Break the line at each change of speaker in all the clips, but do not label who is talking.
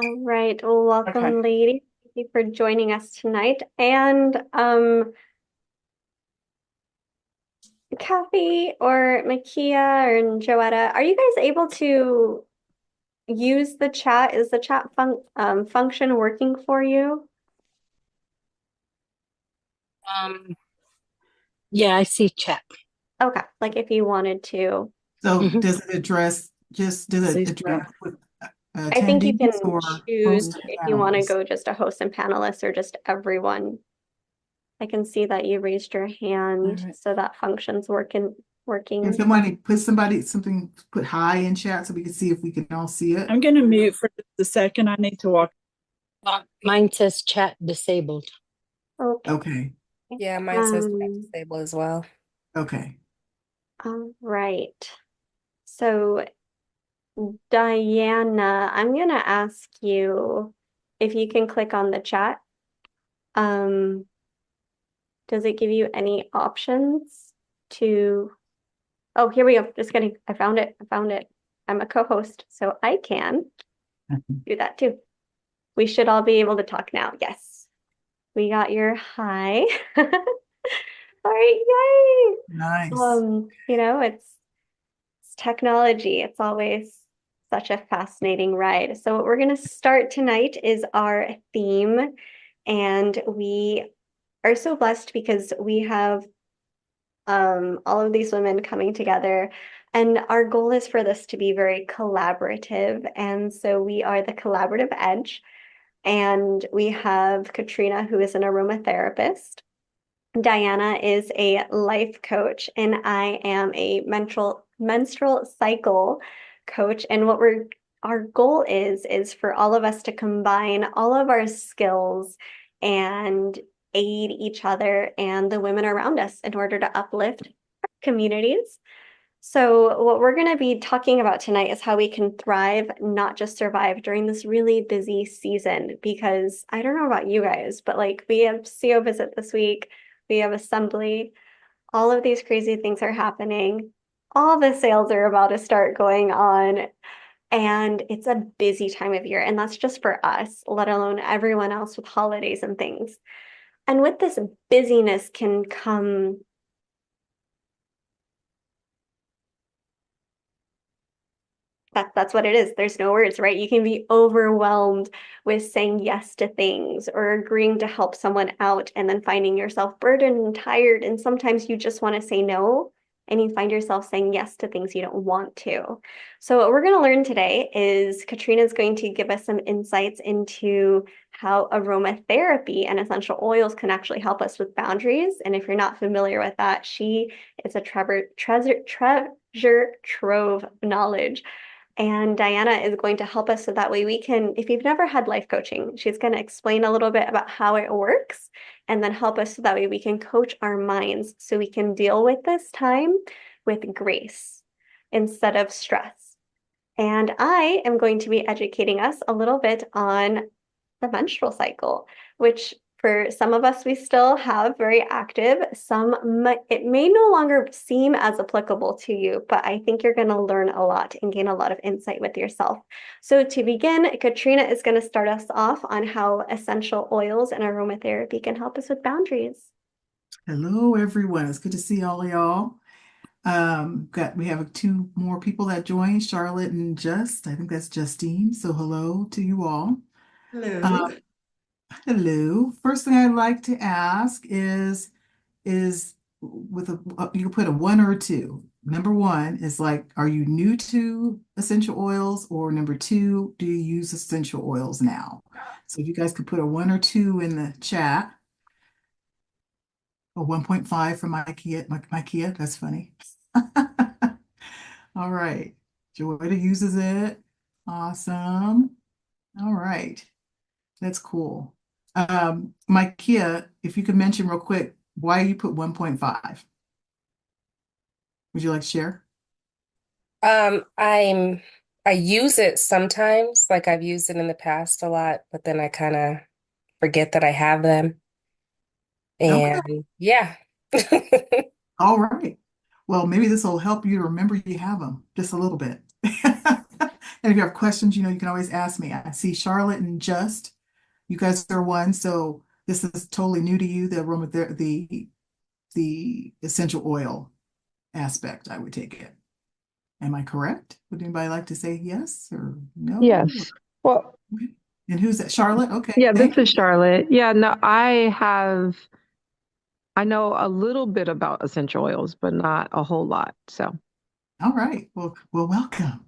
All right. Well,
Okay.
welcome, ladies. Thank you for joining us tonight. And Kathy or Makia or Joetta, are you guys able to use the chat? Is the chat function working for you?
Um, yeah, I see chat.
Okay, like if you wanted to.
So
Hmm.
does it
Please
address
join.
with
I think you
attendees
can
or
choose
host and
if you want to
panelists?
go just a host and panelist or just everyone. I can see that you raised your
All
hand,
right.
so that function's
If
working.
somebody put something put hi in chat so we can see if we can all see it.
I'm going to mute for just a second. I need to walk. Mine says chat disabled.
Okay.
Okay.
Yeah, mine says chat
Um,
disabled as well.
Okay.
all right. So, Diana, I'm gonna ask you if you can click on the chat. Um, does it give you any options to? Oh, here we go. Just kidding. I found it. I found it. I'm a co-host, so I can do that too. We should all be able to talk now. Yes. We got your hi. All right, yay.
Nice.
It's technology. It's always such a fascinating ride. So what we're going to start tonight is our theme, and we are so blessed because we have all of these women coming together. And our goal is for this to be very collaborative. And so we are the Collaborative Edge. And we have Katrina, who is an aromatherapist. Diana is a life coach, and I am a menstrual cycle coach. And what our goal is for all of us to combine all of our skills and aid each other and the women around us in order to uplift communities. So, what we're going to be talking about tonight is how we can thrive, not just survive during this really busy season. Because I don't know about you guys, but like we have CO visit this week, we have assembly, all of these crazy things are happening. All the sales are about to start going on, and it's a busy time of year. And that's just for us, let alone everyone else with holidays and things. And with this busyness can come that's what it is. There's no words, right? You can be overwhelmed with saying yes to things or agreeing to help someone out and then finding yourself burdened and tired. And sometimes you just want to say no and you find yourself saying yes to things you don't want to. So, what we're going to learn today is Katrina is going to give us some insights into how aromatherapy and essential oils can actually help us with boundaries. And if you're not familiar with that, she is a treasure trove of knowledge, and Diana is going to help us so that way we can, if you've never had life coaching, she's going to explain a little bit about how it works and then help us so that way we can coach our minds so we can deal with this time with grace instead of stress. And I am going to be educating us a little bit on the menstrual cycle, which for some of us we still have very active. It may no longer seem as applicable to you, but I think you're going to learn a lot and gain a lot of insight with yourself. So to begin, Katrina is going to start us off on how essential oils and aromatherapy can help us with boundaries.
Hello, everyone. It's good to see all y'all. We have two more people that joined, Charlotte and Just. I think that's Justine. So hello to you all.
Hello.
Um, hello. First thing I'd like to ask is with you can put a one or a two. Number one is like, are you new to essential oils? Or number two, do you use essential oils now? So if you guys could put a one or two in the chat, or 1.5 from my Kia, that's funny. All right. Joyta uses it. Awesome. All right. That's cool. Kia, if you could mention real quick why you put 1.5. Would you like to share?
I use it sometimes, like I've used it in the past a lot, but then I kind of forget that I have them.
Okay.
And yeah.
All right. Well, maybe this will help you to remember you have them just a little bit. And if you have questions, you can always ask me. I see Charlotte and Just, you guys are one, so this is totally new to you, the the essential oil aspect, I would take it. Am I correct? Would anybody like to say yes or no?
Yes. Well,
And who's that? Charlotte? Okay,
yeah, this
thank
is
you.
Charlotte. Yeah, no, I know a little bit about essential oils, but not a whole lot. So
All right. Well, welcome.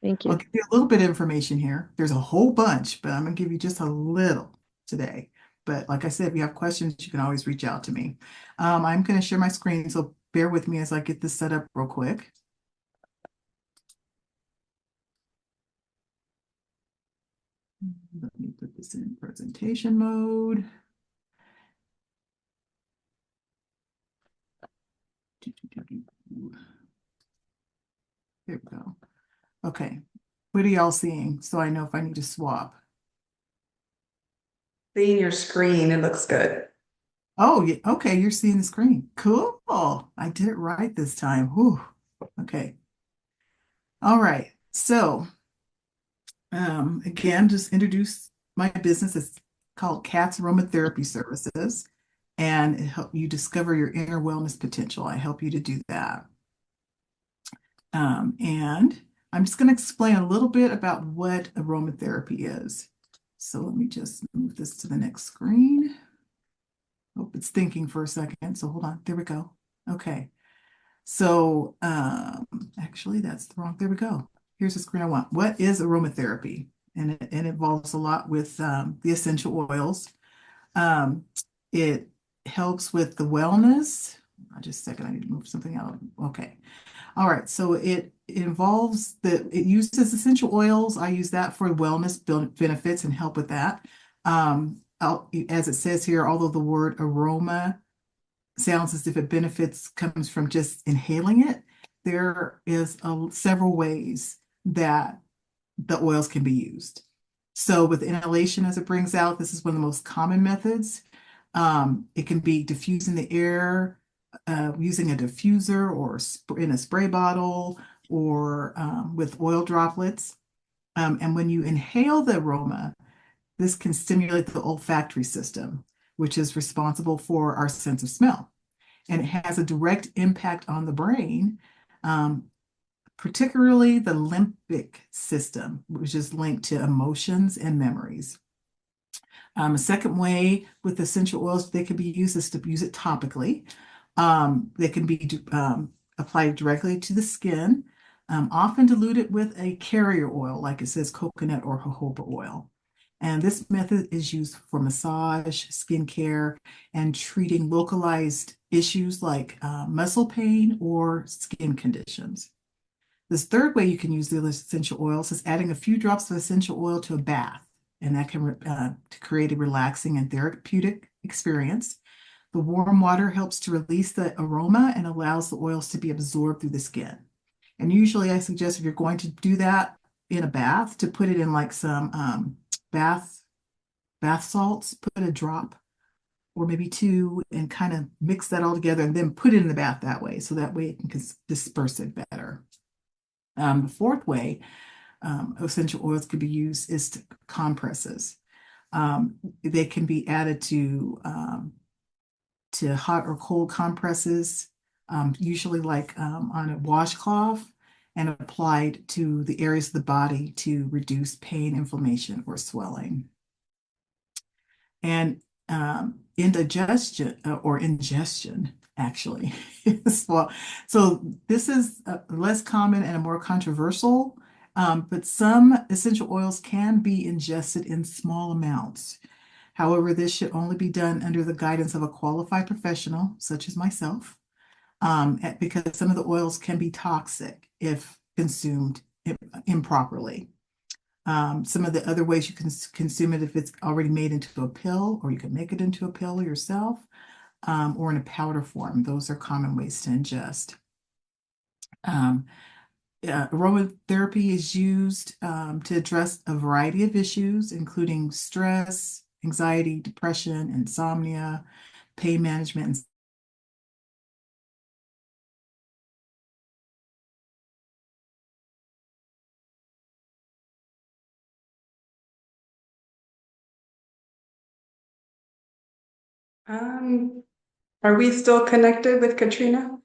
thank
I'll
you.
give you a little bit of information here. There's a whole bunch, but I'm going to give you just a little today. But like I said, if you have questions, you can always reach out to me. I'm going to share my screen, so bear with me as I get this set up real quick. Let me put this in presentation mode. There we go. Okay. What are y'all seeing? So I know if I need to swap.
Seeing your screen, it looks good.
Oh, yeah. Okay. You're seeing the screen. Cool. I did it right this time. Whew. Okay. All right. So, again, just introduce my business. It's called Cat's Aromatherapy Services, and it help you discover your inner wellness potential. I help you to do that. And I'm just going to explain a little bit about what aromatherapy is. So let me just move this to the next screen. Hope it's thinking for a second. So hold on. There we go. Okay. So actually, that's the wrong. There we go. Here's the screen I want. What is aromatherapy? And it involves a lot with the essential oils. It helps with the wellness. Just a second. I need to move something out. Okay. All right, so it involves it uses essential oils. I use that for wellness benefits and help with that. As it says here, although the word aroma sounds as if it benefits comes from just inhaling it, there is several ways that the oils can be used. So with inhalation, as it brings out, this is one of the most common methods. It can be diffusing the air, using a diffuser or in a spray bottle or with oil droplets. And when you inhale the aroma, this can stimulate the olfactory system, which is responsible for our sense of smell. And it has a direct impact on the brain, particularly the limbic system, which is linked to emotions and memories. A second way with essential oils they can be used is to use it topically. They can be applied directly to the skin, often diluted with a carrier oil, like it says coconut or jojoba oil. And this method is used for massage, skincare, and treating localized issues like muscle pain or skin conditions. This third way you can use the essential oils is adding a few drops of essential oil to a bath, and that can to create a relaxing and therapeutic experience. The warm water helps to release the aroma and allows the oils to be absorbed through the skin. And usually I suggest if you're going to do that in a bath, to put it in like some bath salts, put a drop or maybe two and kind of mix that all together and then put it in the bath that way. So that way it can disperse it better. The fourth way essential oils could be used is compresses. They can be added to hot or cold compresses, usually like on a washcloth, and applied to the areas of the body to reduce pain, inflammation, or swelling. And indigestion or ingestion, actually. Well, so this is less common and a more controversial, but some essential oils can be ingested in small amounts. However, this should only be done under the guidance of a qualified professional, such as myself, because some of the oils can be toxic if consumed improperly. Some of the other ways you can consume it if it's already made into a pill, or you can make it into a pill yourself, or in a powder form. Those are common ways to ingest. Aromatherapy is used to address a variety of issues, including stress, anxiety, depression, insomnia, pain management, and
Are we still connected with Katrina?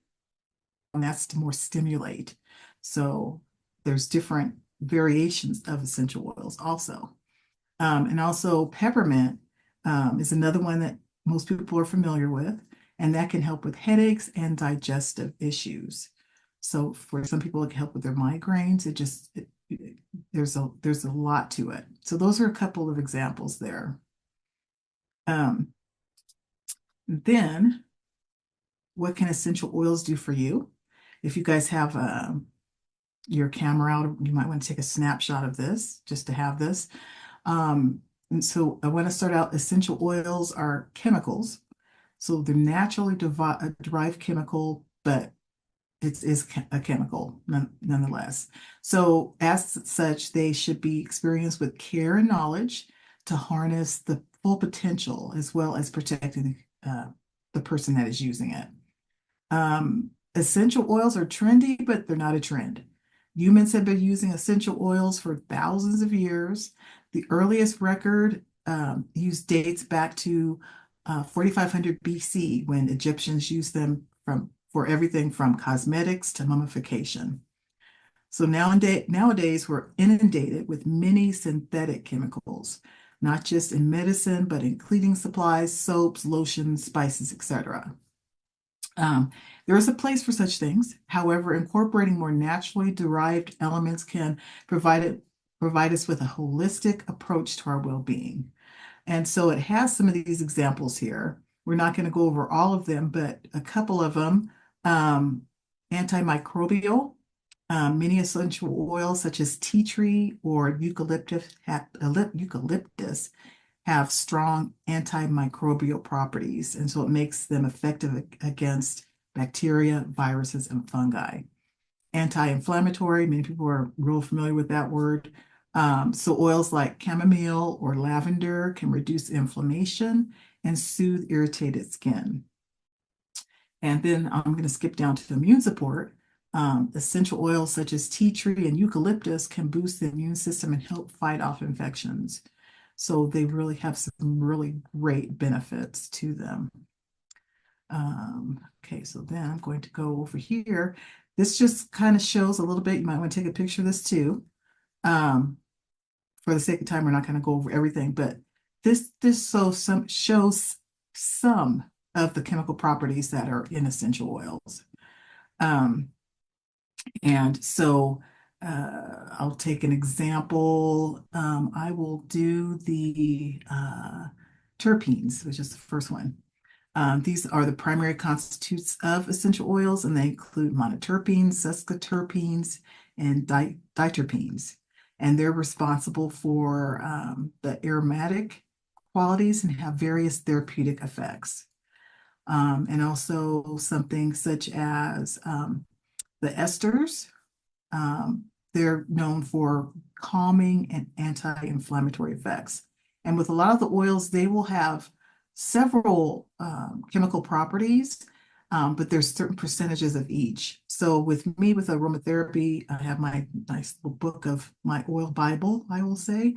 And that's to more stimulate. So there's different variations of essential oils also. And also peppermint is another one that most people are familiar with, and that can help with headaches and digestive issues. So for some people, it can help with their migraines. There's a lot to it. So those are a couple of examples there. Then what can essential oils do for you? If you guys have your camera out, you might want to take a snapshot of this just to have this. And so I want to start out, essential oils are chemicals. So they're naturally derived chemical, but it is a chemical nonetheless. So as such, they should be experienced with care and knowledge to harness the full potential as well as protecting the person that is using it. Essential oils are trendy, but they're not a trend. Humans have been using essential oils for thousands of years. The earliest record use dates back to 4500 BC when Egyptians used them for everything from cosmetics to mummification. So nowadays we're inundated with many synthetic chemicals, not just in medicine, but in cleaning supplies, soaps, lotions, spices, etc. There is a place for such things. However, incorporating more naturally derived elements can provide us with a holistic approach to our well-being. And so it has some of these examples here. We're not going to go over all of them, but a couple of them. Antimicrobial, many essential oils such as tea tree or eucalyptus have strong antimicrobial properties, and so it makes them effective against bacteria, viruses, and fungi. Anti-inflammatory, many people are real familiar with that word. So oils like chamomile or lavender can reduce inflammation and soothe irritated skin. And then I'm going to skip down to immune support. Essential oils such as tea tree and eucalyptus can boost the immune system and help fight off infections. So they really have some really great benefits to them. Okay, so then I'm going to go over here. This just kind of shows a little bit. You might want to take a picture of this too. For the sake of time, we're not going to go over everything, but this shows some of the chemical properties that are in essential oils. And so I'll take an example. I will do the terpenes, which is the first one. These are the primary constituents of essential oils, and they include monoterpenes, sesquiterpenes, and diterpenes. And they're responsible for the aromatic qualities and have various therapeutic effects. And also something such as the esters. They're known for calming and anti-inflammatory effects. And with a lot of the oils, they will have several chemical properties, but there's certain percentages of each. So with me, with aromatherapy, I have my nice little book of my oil Bible, I will say.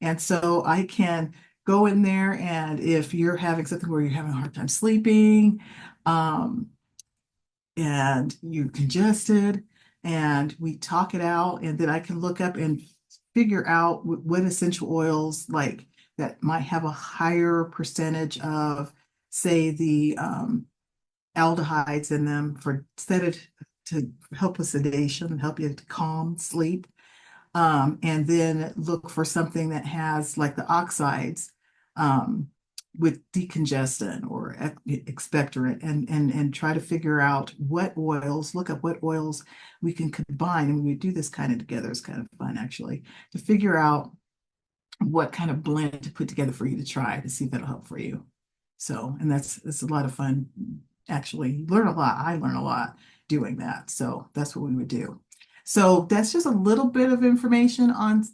And so I can go in there, and if you're having something where you're having a hard time sleeping, and you're congested, and we talk it out, and then I can look up and figure out what essential oils like that might have a higher percentage of, say, the aldehydes in them for to help with sedation, help you to calm sleep. And then look for something that has like the oxides with decongestant or expectorant, and try to figure out what oils, look up what oils we can combine. And when we do this kind of together, it's kind of fun actually to figure out what kind of blend to put together for you to try to see if that'll help for you. So, and it's a lot of fun. Actually, you learn a lot. I learn a lot doing that. So that's what we would do. So that's just a little bit of information on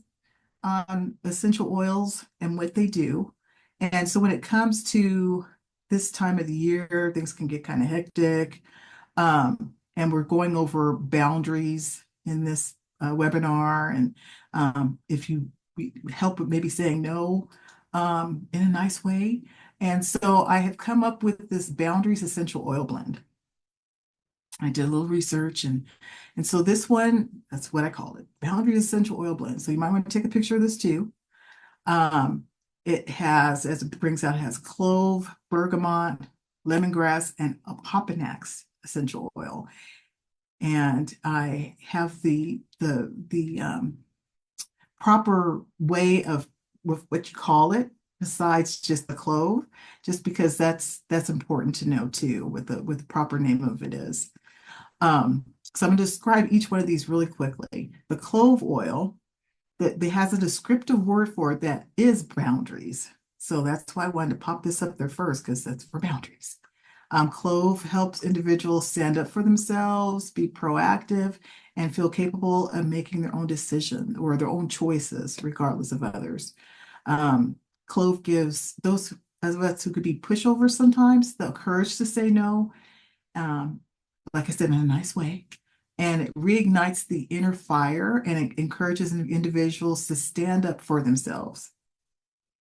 essential oils and what they do. And so when it comes to this time of the year, things can get kind of hectic. And we're going over boundaries in this webinar. And if you help with maybe saying no in a nice way, And so I have come up with this Boundaries Essential Oil Blend. I did a little research and so this one, that's what I call it, Boundaries Essential Oil Blend. So you might want to take a picture of this too. It has, as it brings out, it has clove, bergamot, lemongrass, and opopanax essential oil. And I have the proper way of with what you call it, besides just the clove, just because that's important to know too, with the proper name of it is. So I'm going to describe each one of these really quickly. The clove oil, that has a descriptive word for it that is boundaries. So that's why I wanted to pop this up there first, because that's for boundaries. Clove helps individuals stand up for themselves, be proactive, and feel capable of making their own decisions or their own choices, regardless of others. Clove gives those of us who could be pushovers sometimes the courage to say no, like I said, in a nice way. And it reignites the inner fire and it encourages individuals to stand up for themselves.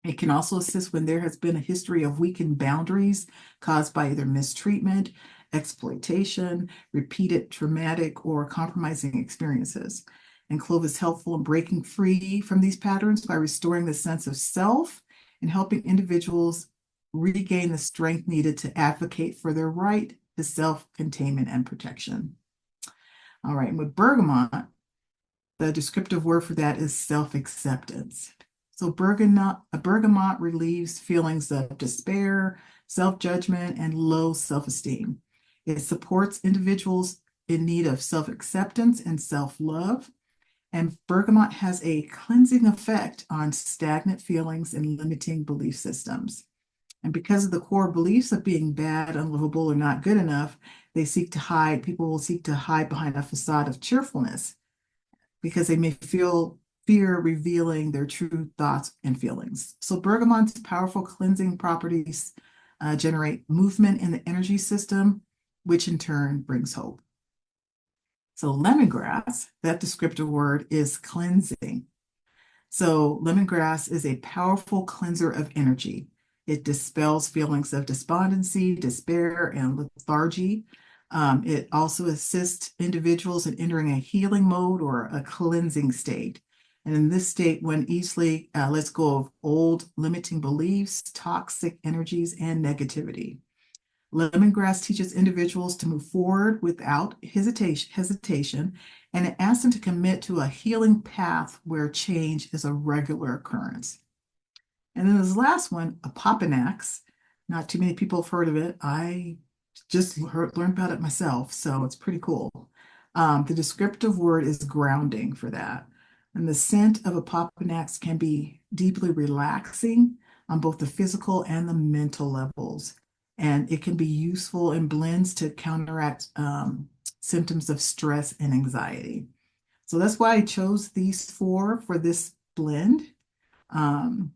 It can also assist when there has been a history of weakened boundaries caused by either mistreatment, exploitation, repeated traumatic or compromising experiences. And clove is helpful in breaking free from these patterns by restoring the sense of self and helping individuals regain the strength needed to advocate for their right to self-containment and protection. All right, and with bergamot, the descriptive word for that is self-acceptance. So bergamot relieves feelings of despair, self-judgment, and low self-esteem. It supports individuals in need of self-acceptance and self-love. And bergamot has a cleansing effect on stagnant feelings and limiting belief systems. And because of the core beliefs of being bad, unlivable, or not good enough, people will seek to hide behind a facade of cheerfulness because they may feel fear revealing their true thoughts and feelings. So bergamot's powerful cleansing properties generate movement in the energy system, which in turn brings hope. So lemongrass, that descriptive word is cleansing. So lemongrass is a powerful cleanser of energy. It dispels feelings of despondency, despair, and lethargy. It also assists individuals in entering a healing mode or a cleansing state. And in this state, one easily lets go of old limiting beliefs, toxic energies, and negativity. Lemongrass teaches individuals to move forward without hesitation, and it asks them to commit to a healing path where change is a regular occurrence. And then this last one, Opopanax. Not too many people have heard of it. I just learned about it myself, so it's pretty cool. The descriptive word is grounding for that. And the scent of Opopanax can be deeply relaxing on both the physical and the mental levels. And it can be useful in blends to counteract symptoms of stress and anxiety. So that's why I chose these four for this blend. And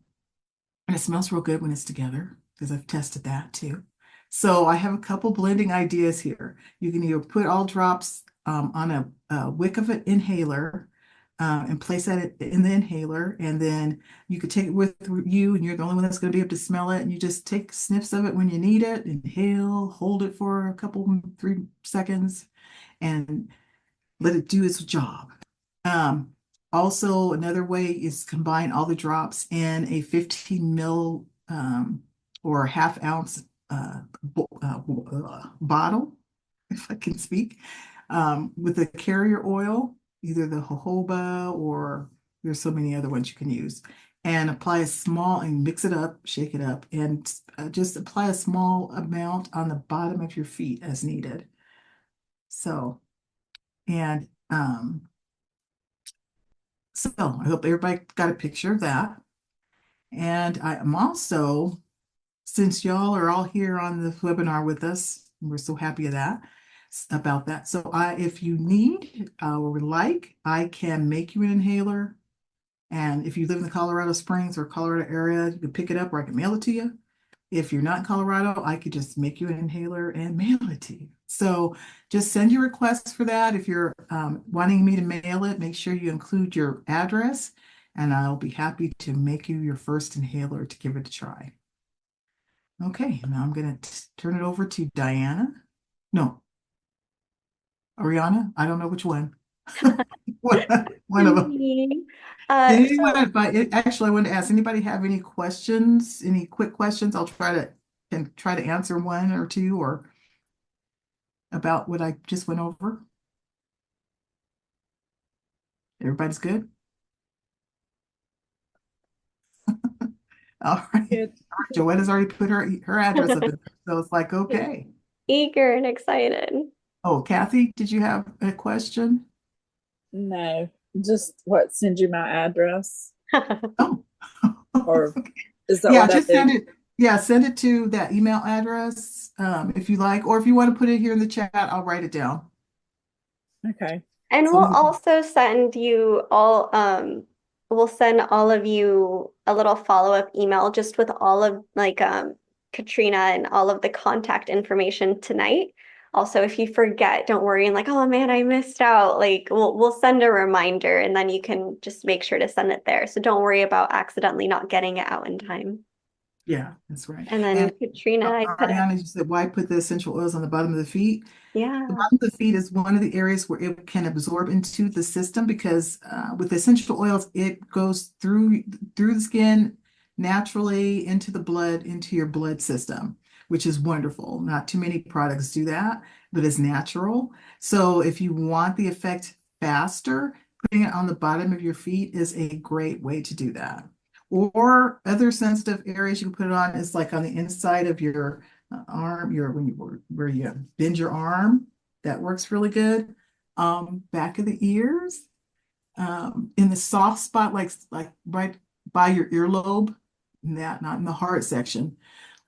it smells real good when it's together because I've tested that too. So I have a couple blending ideas here. You can either put all drops on a wick of an inhaler and place that in the inhaler, and then you could take it with you, and you're the only one that's going to be able to smell it, and you just take sniffs of it when you need it, inhale, hold it for a couple, 3 seconds, and let it do its job. Also, another way is combine all the drops in a 15 ml or half ounce bottle, if I can speak, with a carrier oil, either the jojoba or there's so many other ones you can use, and apply a small and mix it up, shake it up, and just apply a small amount on the bottom of your feet as needed. So, and so I hope everybody got a picture of that. And I am also, since y'all are all here on the webinar with us, we're so happy about that. So if you need or would like, I can make you an inhaler. And if you live in the Colorado Springs or Colorado area, you can pick it up or I can mail it to you. If you're not in Colorado, I could just make you an inhaler and mail it to you. So just send your requests for that. If you're wanting me to mail it, make sure you include your address, and I'll be happy to make you your first inhaler to give it a try. Okay, now I'm gonna turn it over to Diana. No, Auriana. I don't know which one. One of them.
Me.
Did
So
anyone, actually, I wanted to ask, anybody have any questions, any quick questions? I'll try to answer one or two or about what I just went over. Everybody's good? All right.
Good.
Joanna's already put her address up there, so it's like, okay.
eager and excited.
Oh, Kathy, did you have a question?
No, just what, send you my address?
Oh.
Or is that
Yeah,
what I
just
do?
send it. Yeah, send it to that email address, if you like, or if you want to put it here in the chat, I'll write it down.
Okay.
And
So
we'll
we can,
also send you all, we'll send all of you a little follow-up email just with all of like Katrina and all of the contact information tonight. Also, if you forget, don't worry and like, oh man, I missed out. Like we'll send a reminder and then you can just make sure to send it there. So don't worry about accidentally not getting it out in time.
yeah, that's right.
And then
And
Katrina, I put it.
Ariana, you said, why put the essential oils on the bottom of the feet?
Yeah.
The bottom of the feet is one of the areas where it can absorb into the system because with essential oils, it goes through the skin naturally into the blood, into your blood system, which is wonderful. Not too many products do that, but it's natural. So if you want the effect faster, putting it on the bottom of your feet is a great way to do that. Or other sensitive areas you can put it on is like on the inside of your arm, where you bend your arm. That works really good. Back of the ears, in the soft spot, like right by your earlobe, not in the hard section,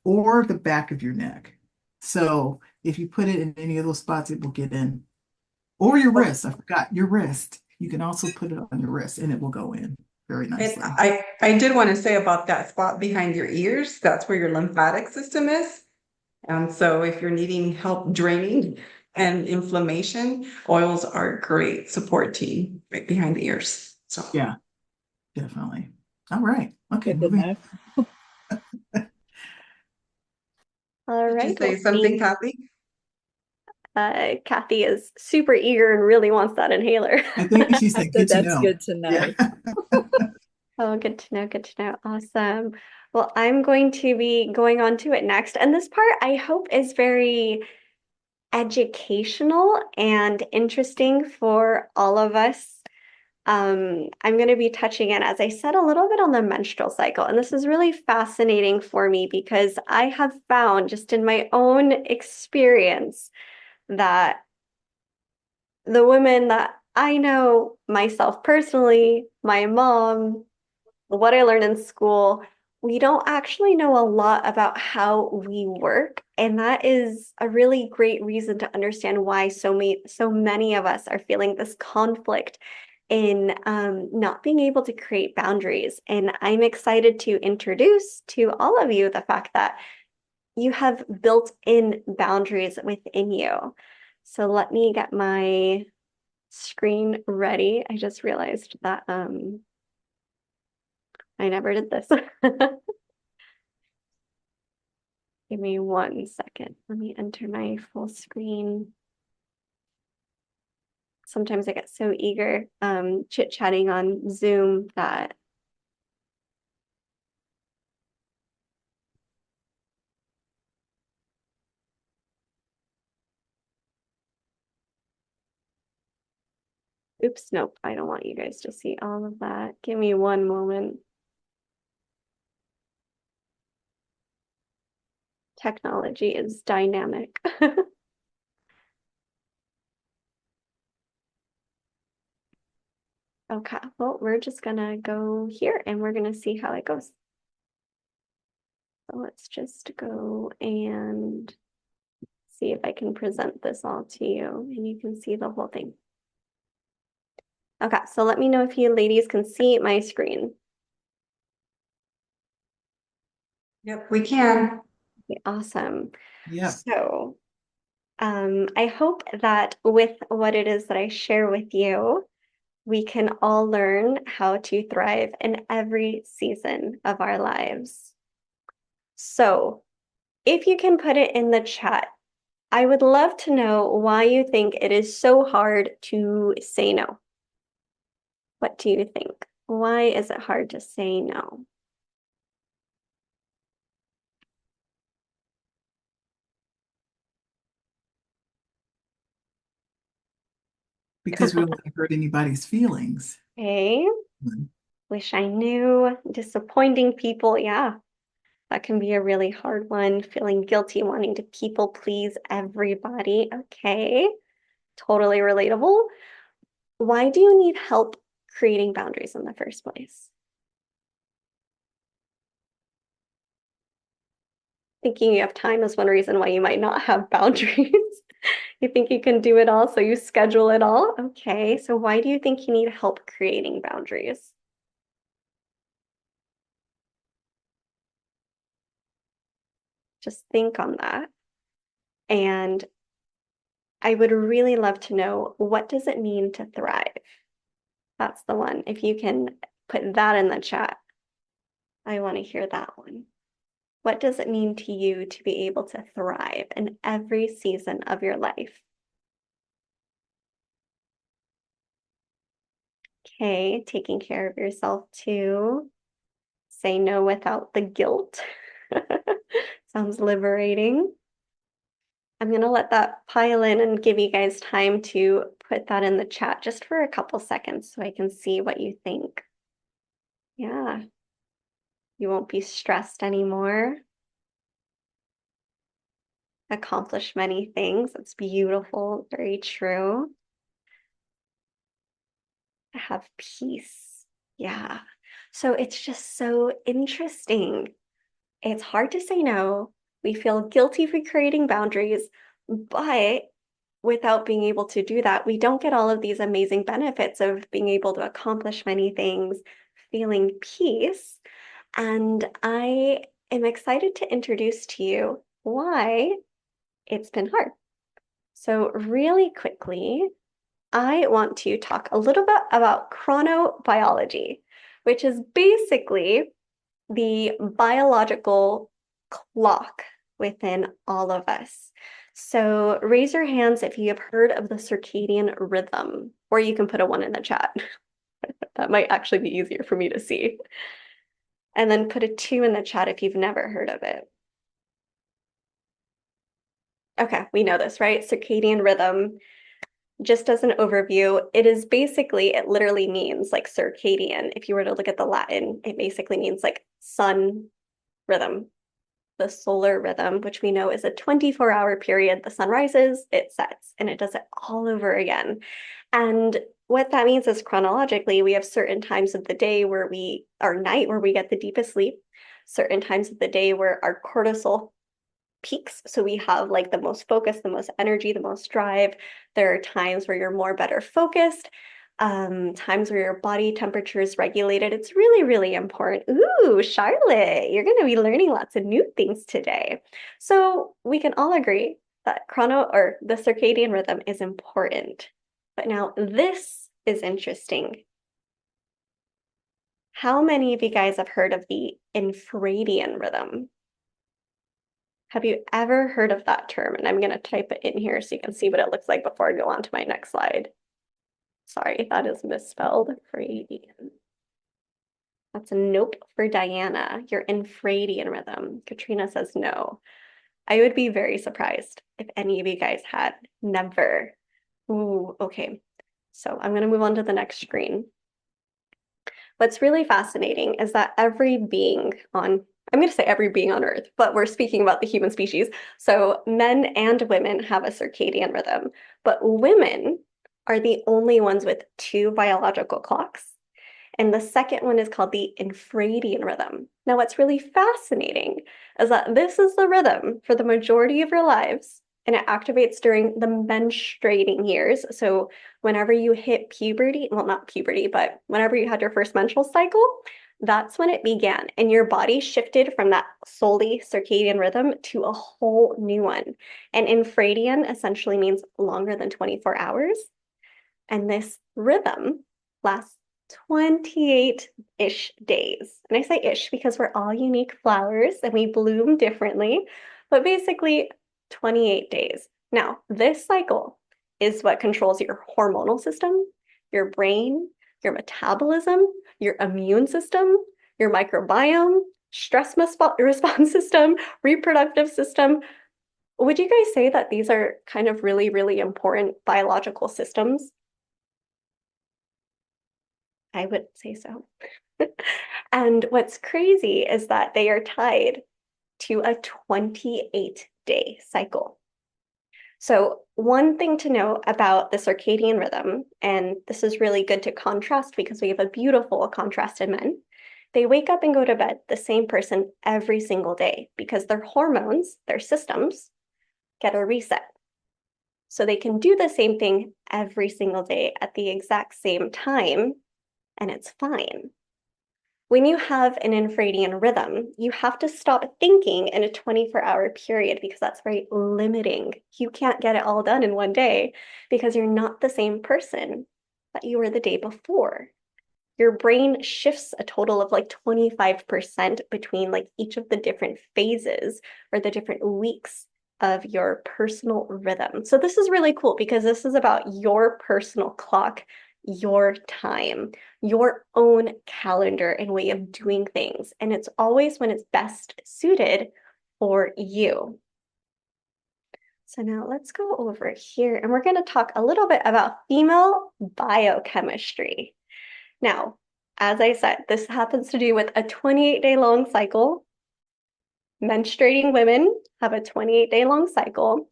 or the back of your neck. So if you put it in any of those spots, it will get in. Or your wrist. I forgot your wrist. You can also put it on your wrist and it will go in very
And
nicely.
I did want to say about that spot behind your ears, that's where your lymphatic system is. And so if you're needing help draining and inflammation, oils are a great support team right behind the ears. So
Yeah, definitely. All right. Okay,
Good to
moving.
know.
All
did you
right.
say
Well,
something, Kathy?
Kathy is super eager and really wants that inhaler.
I think she
I
said
said
good to
that's
know.
good to
Yeah.
know.
Oh, good to know. Good to know. Awesome. Well, I'm going to be going on to it next. And this part I hope is very educational and interesting for all of us. I'm going to be touching in, as I said, a little bit on the menstrual cycle. And this is really fascinating for me because I have found just in my own experience that the women that I know, myself personally, my mom, what I learned in school, we don't actually know a lot about how we work. And that is a really great reason to understand why so many of us are feeling this conflict in not being able to create boundaries. And I'm excited to introduce to all of you the fact that you have built-in boundaries within you. So let me get my screen ready. I just realized that I never did this. Give me 1 second. Let me enter my full screen. Sometimes I get so eager chit-chatting on Zoom that oops, nope, I don't want you guys to see all of that. Give me one moment. Technology is dynamic. Okay, well, we're just gonna go here and we're gonna see how it goes. So let's just go and see if I can present this all to you and you can see the whole thing. Okay, so let me know if you ladies can see my screen.
Yep, we can.
Okay, awesome.
Yeah.
So I hope that with what it is that I share with you, we can all learn how to thrive in every season of our lives. So if you can put it in the chat, I would love to know why you think it is so hard to say no. What do you think? Why is it hard to say no?
Because we don't want to hurt anybody's feelings.
Okay.
Mm.
Wish I knew. Disappointing people. Yeah, that can be a really hard one. Feeling guilty, wanting to people please everybody. Okay. Totally relatable. Why do you need help creating boundaries in the first place? Thinking you have time is one reason why you might not have boundaries. You think you can do it all, so you schedule it all? Okay, so why do you think you need help creating boundaries? Just think on that. And I would really love to know, what does it mean to thrive? That's the one. If you can put that in the chat, I want to hear that one. What does it mean to you to be able to thrive in every season of your life? Okay, taking care of yourself too. Say no without the guilt. Sounds liberating. I'm going to let that pile in and give you guys time to put that in the chat just for a couple seconds so I can see what you think. Yeah, you won't be stressed anymore. Accomplish many things. That's beautiful, very true. Have peace. Yeah. So it's just so interesting. It's hard to say no. We feel guilty for creating boundaries, but without being able to do that, we don't get all of these amazing benefits of being able to accomplish many things, feeling peace. And I am excited to introduce to you why it's been hard. So really quickly, I want to talk a little bit about chronobiology, which is basically the biological clock within all of us. So raise your hands if you have heard of the circadian rhythm, or you can put a 1 in the chat. That might actually be easier for me to see. And then put a 2 in the chat if you've never heard of it. Okay, we know this, right? Circadian rhythm. Just as an overview, it literally means like circadian. If you were to look at the Latin, it basically means like sun rhythm. The solar rhythm, which we know is a 24-hour period. The sun rises, it sets, and it does it all over again. And what that means is chronologically, we have certain times of the day or night where we get the deepest sleep, certain times of the day where our cortisol peaks. So we have like the most focus, the most energy, the most drive. There are times where you're better focused, times where your body temperature is regulated. It's really, really important. Ooh, Charlotte, you're going to be learning lots of new things today. So we can all agree that the circadian rhythm is important. But now this is interesting. How many of you guys have heard of the infradian rhythm? Have you ever heard of that term? And I'm going to type it in here so you can see what it looks like before I go on to my next slide. Sorry, that is misspelled. Infradian. That's a nope for Diana. You're infradian rhythm. Katrina says no. I would be very surprised if any of you guys had never. Ooh, okay. So I'm going to move on to the next screen. What's really fascinating is that every being on Earth, but we're speaking about the human species. So men and women have a circadian rhythm, but women are the only ones with 2 biological clocks. And the second one is called the infradian rhythm. Now, what's really fascinating is that this is the rhythm for the majority of your lives, and it activates during the menstruating years. So whenever you hit puberty, well, not puberty, but whenever you had your first menstrual cycle, that's when it began. And your body shifted from that solely circadian rhythm to a whole new one. And infradian essentially means longer than 24 hours. And this rhythm lasts 28-ish days. And I say ish because we're all unique flowers and we bloom differently. but basically 28 days. Now, this cycle is what controls your hormonal system, your brain, your metabolism, your immune system, your microbiome, stress response system, reproductive system. Would you guys say that these are kind of really, really important biological systems? I would say so. And what's crazy is that they are tied to a 28-day cycle. So one thing to know about the circadian rhythm, and this is really good to contrast because we have a beautiful contrast in men, they wake up and go to bed the same person every single day because their hormones, their systems, get a reset. So they can do the same thing every single day at the exact same time, and it's fine. When you have an infradian rhythm, you have to stop thinking in a 24-hour period because that's very limiting. You can't get it all done in one day because you're not the same person that you were the day before. Your brain shifts a total of like 25% between like each of the different phases or the different weeks of your personal rhythm. So this is really cool because this is about your personal clock, your time, your own calendar and way of doing things. And it's always when it's best suited for you. So now let's go over here and we're going to talk a little bit about female biochemistry. Now, as I said, this happens to do with a 28-day long cycle. Menstruating women have a 28-day long cycle.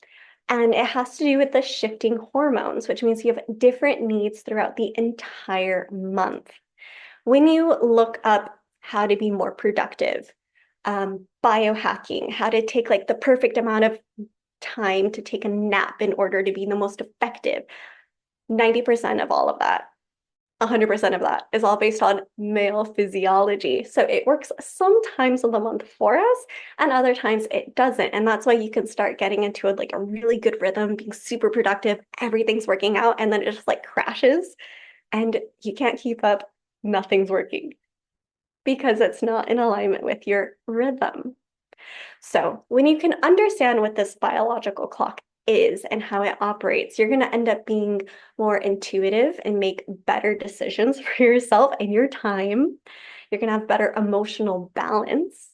And it has to do with the shifting hormones, which means you have different needs throughout the entire month. When you look up how to be more productive, biohacking, how to take like the perfect amount of time to take a nap in order to be the most effective, 90% of all of that, 100% of that is all based on male physiology. So it works sometimes of the month for us and other times it doesn't. And that's why you can start getting into a really good rhythm, being super productive, everything's working out, and then it just like crashes and you can't keep up, nothing's working because it's not in alignment with your rhythm. So when you can understand what this biological clock is and how it operates, you're going to end up being more intuitive and make better decisions for yourself and your time. You're going to have better emotional balance.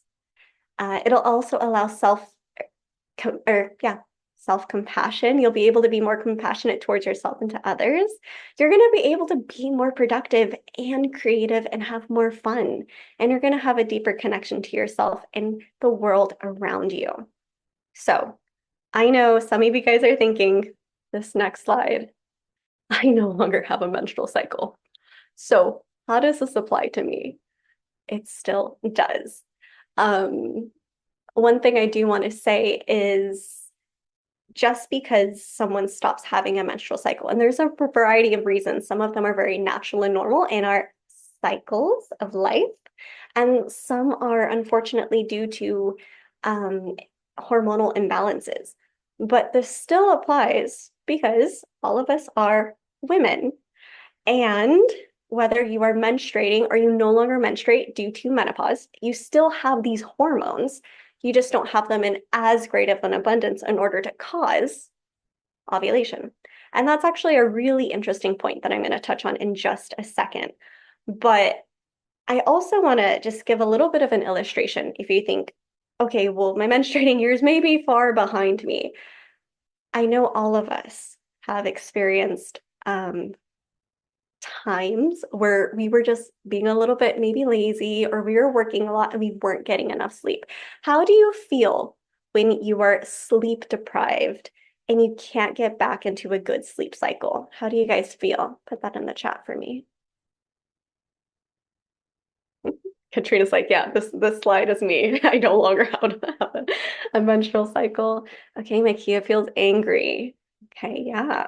It'll also allow self-compassion. You'll be able to be more compassionate towards yourself and to others. You're going to be able to be more productive and creative and have more fun. And you're going to have a deeper connection to yourself and the world around you. So I know some of you guys are thinking, this next slide, I no longer have a menstrual cycle. So how does this apply to me? It still does. One thing I do want to say is just because someone stops having a menstrual cycle, and there's a variety of reasons, some of them are very natural and normal in our cycles of life, and some are unfortunately due to hormonal imbalances. But this still applies because all of us are women. And whether you are menstruating or you no longer menstruate due to menopause, you still have these hormones. You just don't have them in as great of an abundance in order to cause ovulation. And that's actually a really interesting point that I'm going to touch on in just a second. But I also want to just give a little bit of an illustration if you think, okay, well, my menstruating years may be far behind me. I know all of us have experienced times where we were just being a little bit maybe lazy or we were working a lot and we weren't getting enough sleep. How do you feel when you are sleep deprived and you can't get back into a good sleep cycle? How do you guys feel? Put that in the chat for me. Katrina's like, yeah, this slide is me. I no longer have a menstrual cycle. Okay, Makia feels angry. Okay, yeah.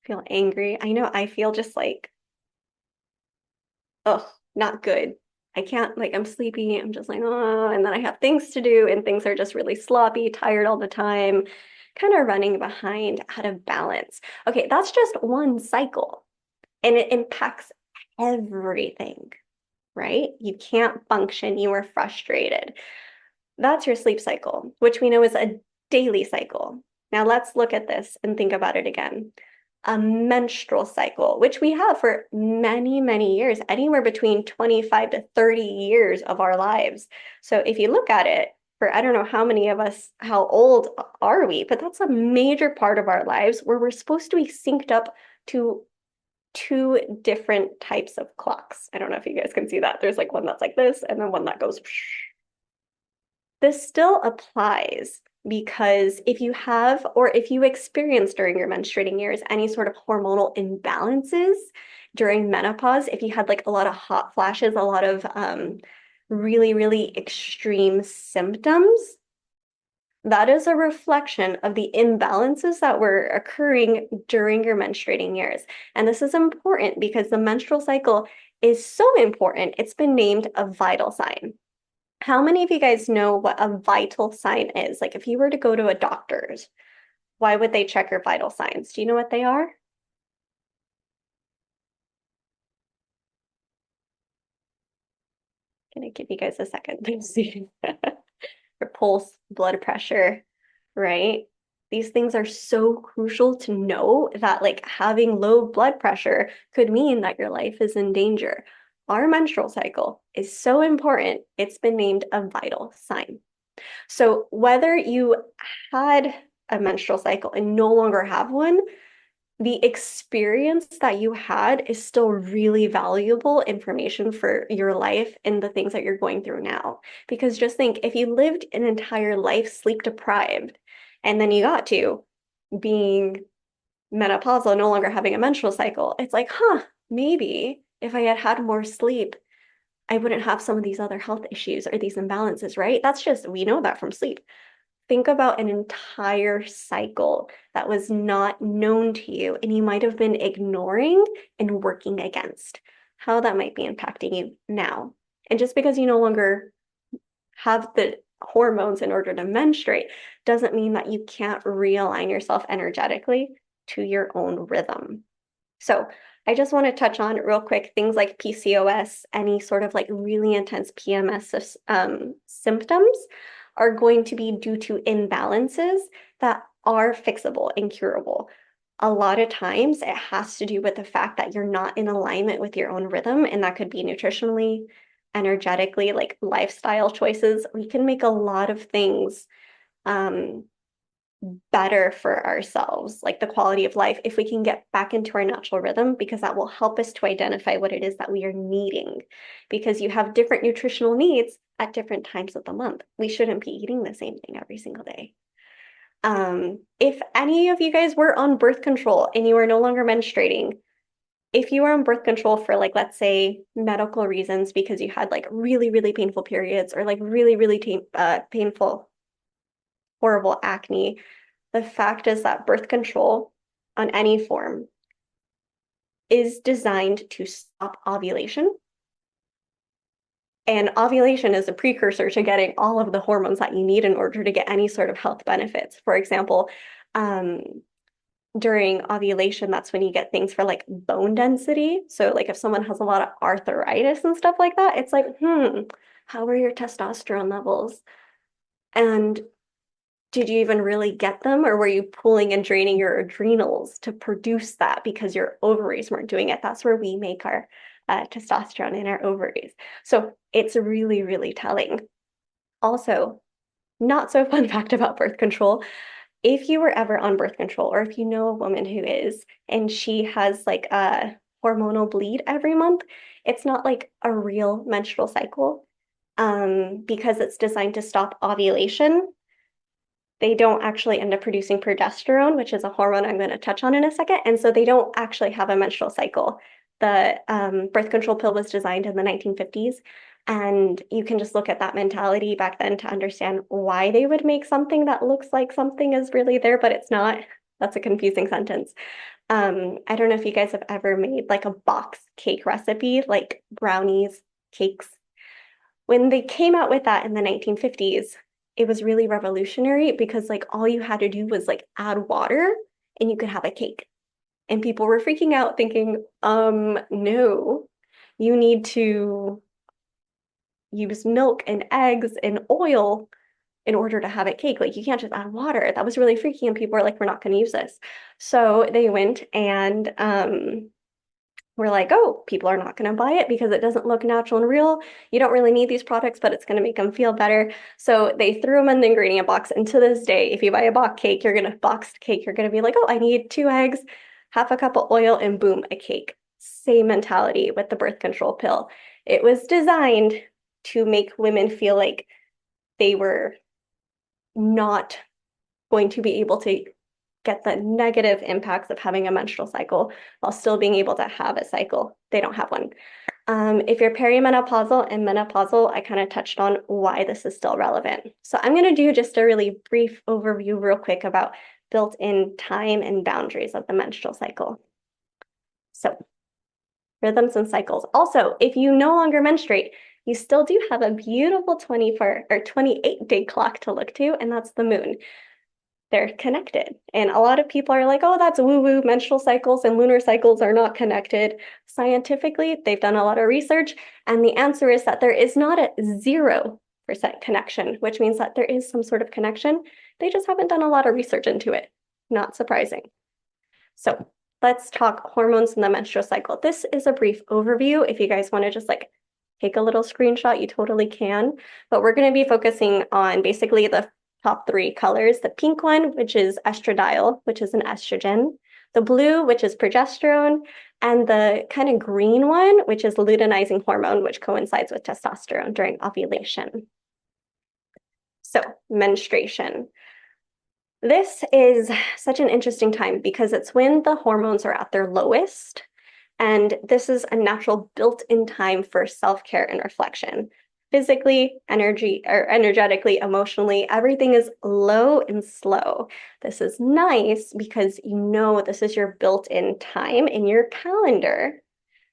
Feel angry. I know I feel just like, oh, not good. I can't, like, I'm sleepy. I'm just like, oh, and then I have things to do and things are just really sloppy, tired all the time, kind of running behind, out of balance. Okay, that's just one cycle and it impacts everything, right? You can't function. You are frustrated. That's your sleep cycle, which we know is a daily cycle. Now let's look at this and think about it again. A menstrual cycle, which we have for many, many years, anywhere between 25 to 30 years of our lives. So if you look at it, for I don't know how many of us, how old are we, but that's a major part of our lives where we're supposed to be synced up to two different types of clocks. I don't know if you guys can see that. There's like one that's like this and then one that goes. This still applies because if you have, or if you experience during your menstruating years, any sort of hormonal imbalances during menopause, if you had like a lot of hot flashes, a lot of really, really extreme symptoms, that is a reflection of the imbalances that were occurring during your menstruating years. And this is important because the menstrual cycle is so important. It's been named a vital sign. How many of you guys know what a vital sign is? Like if you were to go to a doctor's, why would they check your vital signs? Do you know what they are? Gonna give you guys a second to see. Your pulse, blood pressure, right? These things are so crucial to know that like having low blood pressure could mean that your life is in danger. Our menstrual cycle is so important, it's been named a vital sign. So whether you had a menstrual cycle and no longer have one, the experience that you had is still really valuable information for your life and the things that you're going through now. Because just think, if you lived an entire life sleep deprived, and then you got to being menopausal, no longer having a menstrual cycle, it's like, maybe if I had had more sleep, I wouldn't have some of these other health issues or these imbalances, right? That's just, we know that from sleep. Think about an entire cycle that was not known to you and you might have been ignoring and working against, how that might be impacting you now. And just because you no longer have the hormones in order to menstruate doesn't mean that you can't realign yourself energetically to your own rhythm. So I just want to touch on real quick things like PCOS, any sort of like really intense PMS symptoms are going to be due to imbalances that are fixable and curable. A lot of times it has to do with the fact that you're not in alignment with your own rhythm, and that could be nutritionally, energetically, like lifestyle choices. We can make a lot of things better for ourselves, like the quality of life, if we can get back into our natural rhythm, because that will help us to identify what it is that we are needing. Because you have different nutritional needs at different times of the month. We shouldn't be eating the same thing every single day. If any of you guys were on birth control and you are no longer menstruating, if you are on birth control for like, let's say medical reasons, because you had like really, really painful periods or like really, really painful, horrible acne, the fact is that birth control on any form is designed to stop ovulation. And ovulation is a precursor to getting all of the hormones that you need in order to get any sort of health benefits. For example, during ovulation, that's when you get things for like bone density. So like if someone has a lot of arthritis and stuff like that, it's like, how are your testosterone levels? And did you even really get them, or were you pulling and draining your adrenals to produce that because your ovaries weren't doing it? That's where we make our testosterone in our ovaries. So it's really, really telling. Also, not so fun fact about birth control. If you were ever on birth control, or if you know a woman who is, and she has like a hormonal bleed every month, it's not like a real menstrual cycle because it's designed to stop ovulation. They don't actually end up producing progesterone, which is a hormone I'm going to touch on in a second. And so they don't actually have a menstrual cycle. The birth control pill was designed in the 1950s. And you can just look at that mentality back then to understand why they would make something that looks like something is really there, but it's not. That's a confusing sentence. I don't know if you guys have ever made like a box cake recipe, like brownies, cakes. When they came out with that in the 1950s, it was really revolutionary because like all you had to do was like add water and you could have a cake. And people were freaking out thinking, no, you need to use milk and eggs and oil in order to have it cake. Like you can't just add water. That was really freaky. And people were like, we're not going to use this. So they went and we're like, oh, people are not going to buy it because it doesn't look natural and real. You don't really need these products, but it's going to make them feel better. So they threw them in the ingredient box. And to this day, if you buy a boxed cake, you're going to be like, oh, I need 2 eggs, half a cup of oil, and boom, a cake. Same mentality with the birth control pill. It was designed to make women feel like they were not going to be able to get the negative impacts of having a menstrual cycle while still being able to have a cycle. They don't have one. If you're perimenopausal and menopausal, I kind of touched on why this is still relevant. So I'm going to do just a really brief overview real quick about built-in time and boundaries of the menstrual cycle. So rhythms and cycles. Also, if you no longer menstruate, you still do have a beautiful 24 or 28-day clock to look to, and that's the moon. They're connected. And a lot of people are like, oh, that's woo-woo, menstrual cycles and lunar cycles are not connected. Scientifically, they've done a lot of research, and the answer is that there is not a 0% connection, which means that there is some sort of connection. They just haven't done a lot of research into it. Not surprising. So let's talk hormones in the menstrual cycle. This is a brief overview. If you guys want to just like take a little screenshot, you totally can. But we're going to be focusing on basically the top 3 colors, the pink one, which is estradiol, which is an estrogen, the blue, which is progesterone, and the kind of green one, which is luteinizing hormone, which coincides with testosterone during ovulation. So menstruation. This is such an interesting time because it's when the hormones are at their lowest. And this is a natural built-in time for self-care and reflection. Physically, energetically, emotionally, everything is low and slow. This is nice because you know this is your built-in time in your calendar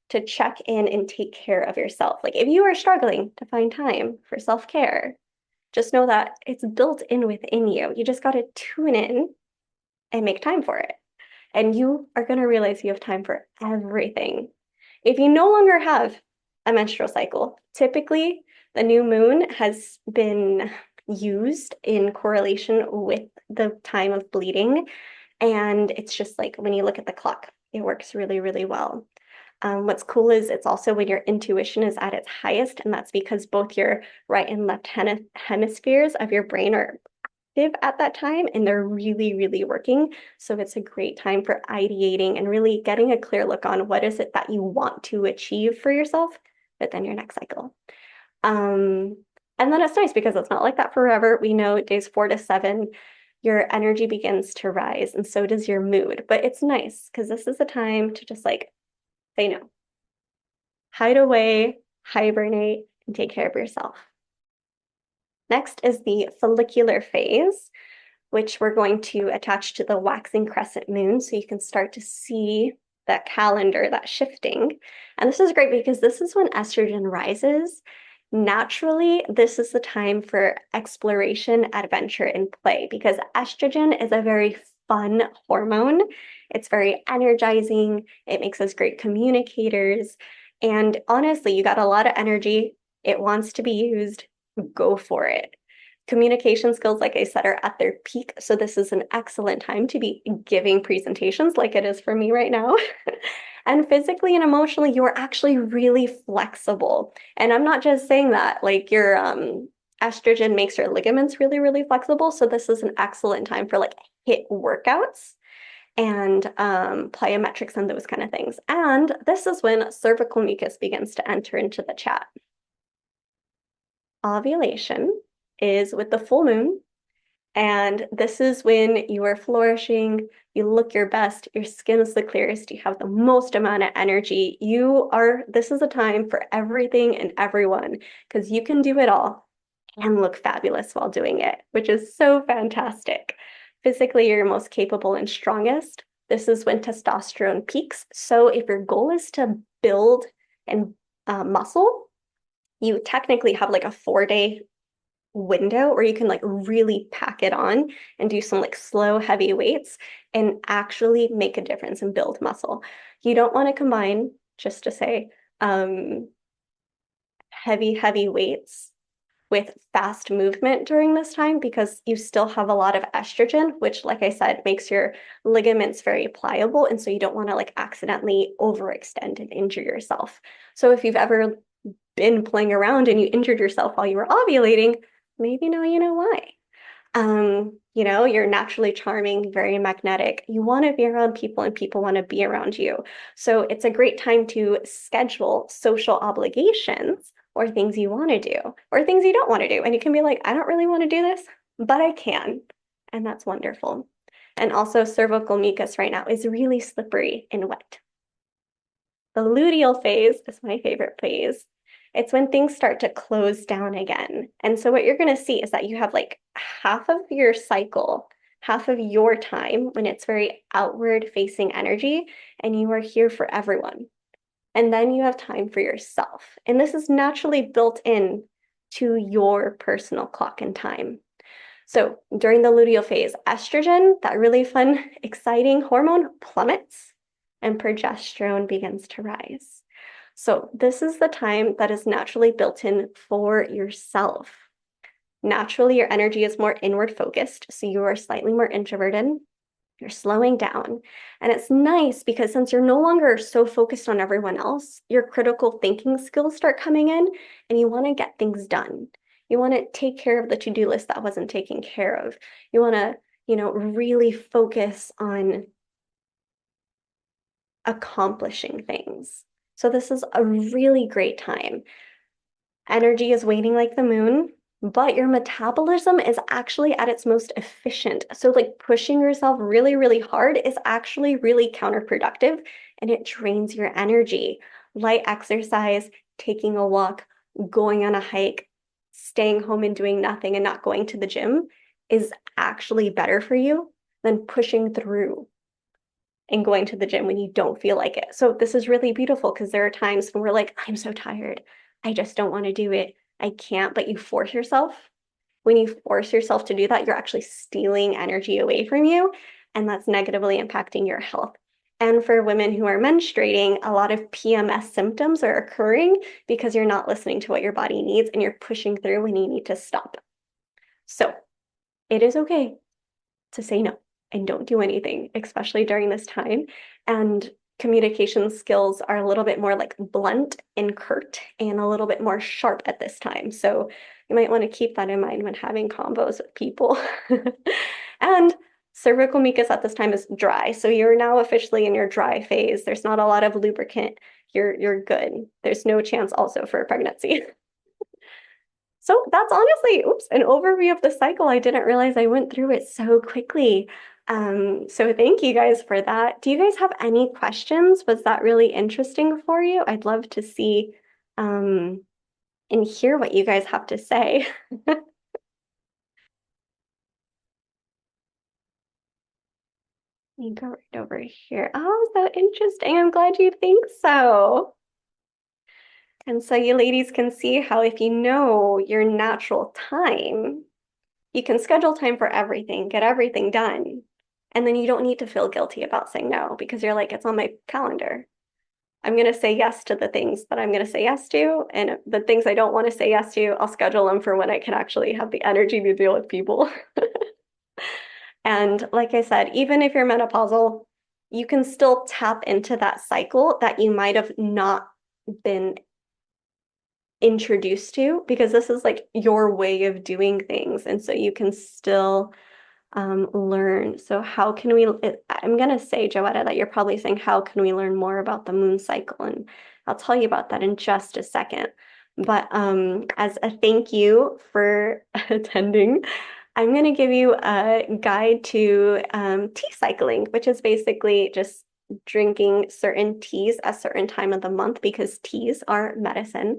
to check in and take care of yourself. Like if you are struggling to find time for self-care, just know that it's built in within you. You just got to tune in and make time for it. And you are going to realize you have time for everything. If you no longer have a menstrual cycle, typically the new moon has been used in correlation with the time of bleeding. And it's just like when you look at the clock, it works really, really well. What's cool is it's also when your intuition is at its highest, and that's because both your right and left hemispheres of your brain are active at that time, and they're really, really working. So it's a great time for ideating and really getting a clear look on what is it that you want to achieve for yourself within your next cycle. And then it's nice because it's not like that forever. We know days 4 to 7, your energy begins to rise, and so does your mood. But it's nice because this is the time to just like say no, hide away, hibernate, and take care of yourself. Next is the follicular phase, which we're going to attach to the waxing crescent moon so you can start to see that calendar, that shifting. And this is great because this is when estrogen rises. Naturally, this is the time for exploration, adventure, and play because estrogen is a very fun hormone. It's very energizing. It makes us great communicators. And honestly, you got a lot of energy. It wants to be used. Go for it. Communication skills, like I said, are at their peak. So this is an excellent time to be giving presentations like it is for me right now. And physically and emotionally, you are actually really flexible. And I'm not just saying that, like your estrogen makes your ligaments really, really flexible. So this is an excellent time for like HIIT workouts and plyometrics and those kind of things. And this is when cervical mucus begins to enter into the chat. Ovulation is with the full moon. And this is when you are flourishing, you look your best, your skin is the clearest, you have the most amount of energy. This is a time for everything and everyone because you can do it all and look fabulous while doing it, which is so fantastic. Physically, you're most capable and strongest. This is when testosterone peaks. So if your goal is to build and muscle, you technically have like a 4-day window where you can like really pack it on and do some like slow, heavy weights and actually make a difference and build muscle. You don't want to combine, just to say, heavy weights with fast movement during this time because you still have a lot of estrogen, which, like I said, makes your ligaments very pliable. And so you don't want to like accidentally overextend and injure yourself. So if you've ever been playing around and you injured yourself while you were ovulating, maybe now you know why. You know, you're naturally charming, very magnetic. You want to be around people and people want to be around you. So it's a great time to schedule social obligations or things you want to do or things you don't want to do. And you can be like, I don't really want to do this, but I can. And that's wonderful. And also cervical mucus right now is really slippery and wet. The luteal phase is my favorite phase. It's when things start to close down again. And so what you're going to see is that you have like half of your cycle, half of your time when it's very outward facing energy, and you are here for everyone. And then you have time for yourself. And this is naturally built in to your personal clock and time. So during the luteal phase, estrogen, that really fun, exciting hormone, plummets, and progesterone begins to rise. So this is the time that is naturally built in for yourself. Naturally, your energy is more inward focused, so you are slightly more introverted. You're slowing down. And it's nice because since you're no longer so focused on everyone else, your critical thinking skills start coming in and you want to get things done. You want to take care of the to-do list that wasn't taken care of. You want to, really focus on accomplishing things. So this is a really great time. Energy is waning like the moon, but your metabolism is actually at its most efficient. So like pushing yourself really, really hard is actually really counterproductive and it drains your energy. Light exercise, taking a walk, going on a hike, staying home and doing nothing and not going to the gym is actually better for you than pushing through and going to the gym when you don't feel like it. So this is really beautiful because there are times when we're like, I'm so tired. I just don't want to do it. I can't, but you force yourself. When you force yourself to do that, you're actually stealing energy away from you, and that's negatively impacting your health. And for women who are menstruating, a lot of PMS symptoms are occurring because you're not listening to what your body needs and you're pushing through when you need to stop. So it is okay to say no and don't do anything, especially during this time. And communication skills are a little bit more like blunt and curt and a little bit more sharp at this time. So you might want to keep that in mind when having combos with people. And cervical mucus at this time is dry. So you're now officially in your dry phase. There's not a lot of lubricant. You're good. There's no chance also for a pregnancy. So that's honestly, an overview of the cycle. I didn't realize I went through it so quickly. So thank you guys for that. Do you guys have any questions? Was that really interesting for you? I'd love to see and hear what you guys have to say. You go right over here. Oh, so interesting. I'm glad you think so. And so you ladies can see how if you know your natural time, you can schedule time for everything, get everything done. And then you don't need to feel guilty about saying no because you're like, it's on my calendar. I'm going to say yes to the things that I'm going to say yes to. And the things I don't want to say yes to, I'll schedule them for when I can actually have the energy to deal with people. And like I said, even if you're menopausal, you can still tap into that cycle that you might have not been introduced to because this is like your way of doing things. And so you can still learn. So how can we, I'm going to say, Joetta, that you're probably saying, how can we learn more about the moon cycle? And I'll tell you about that in just a second. But as a thank you for attending, I'm going to give you a guide to tea cycling, which is basically just drinking certain teas at a certain time of the month because teas are medicine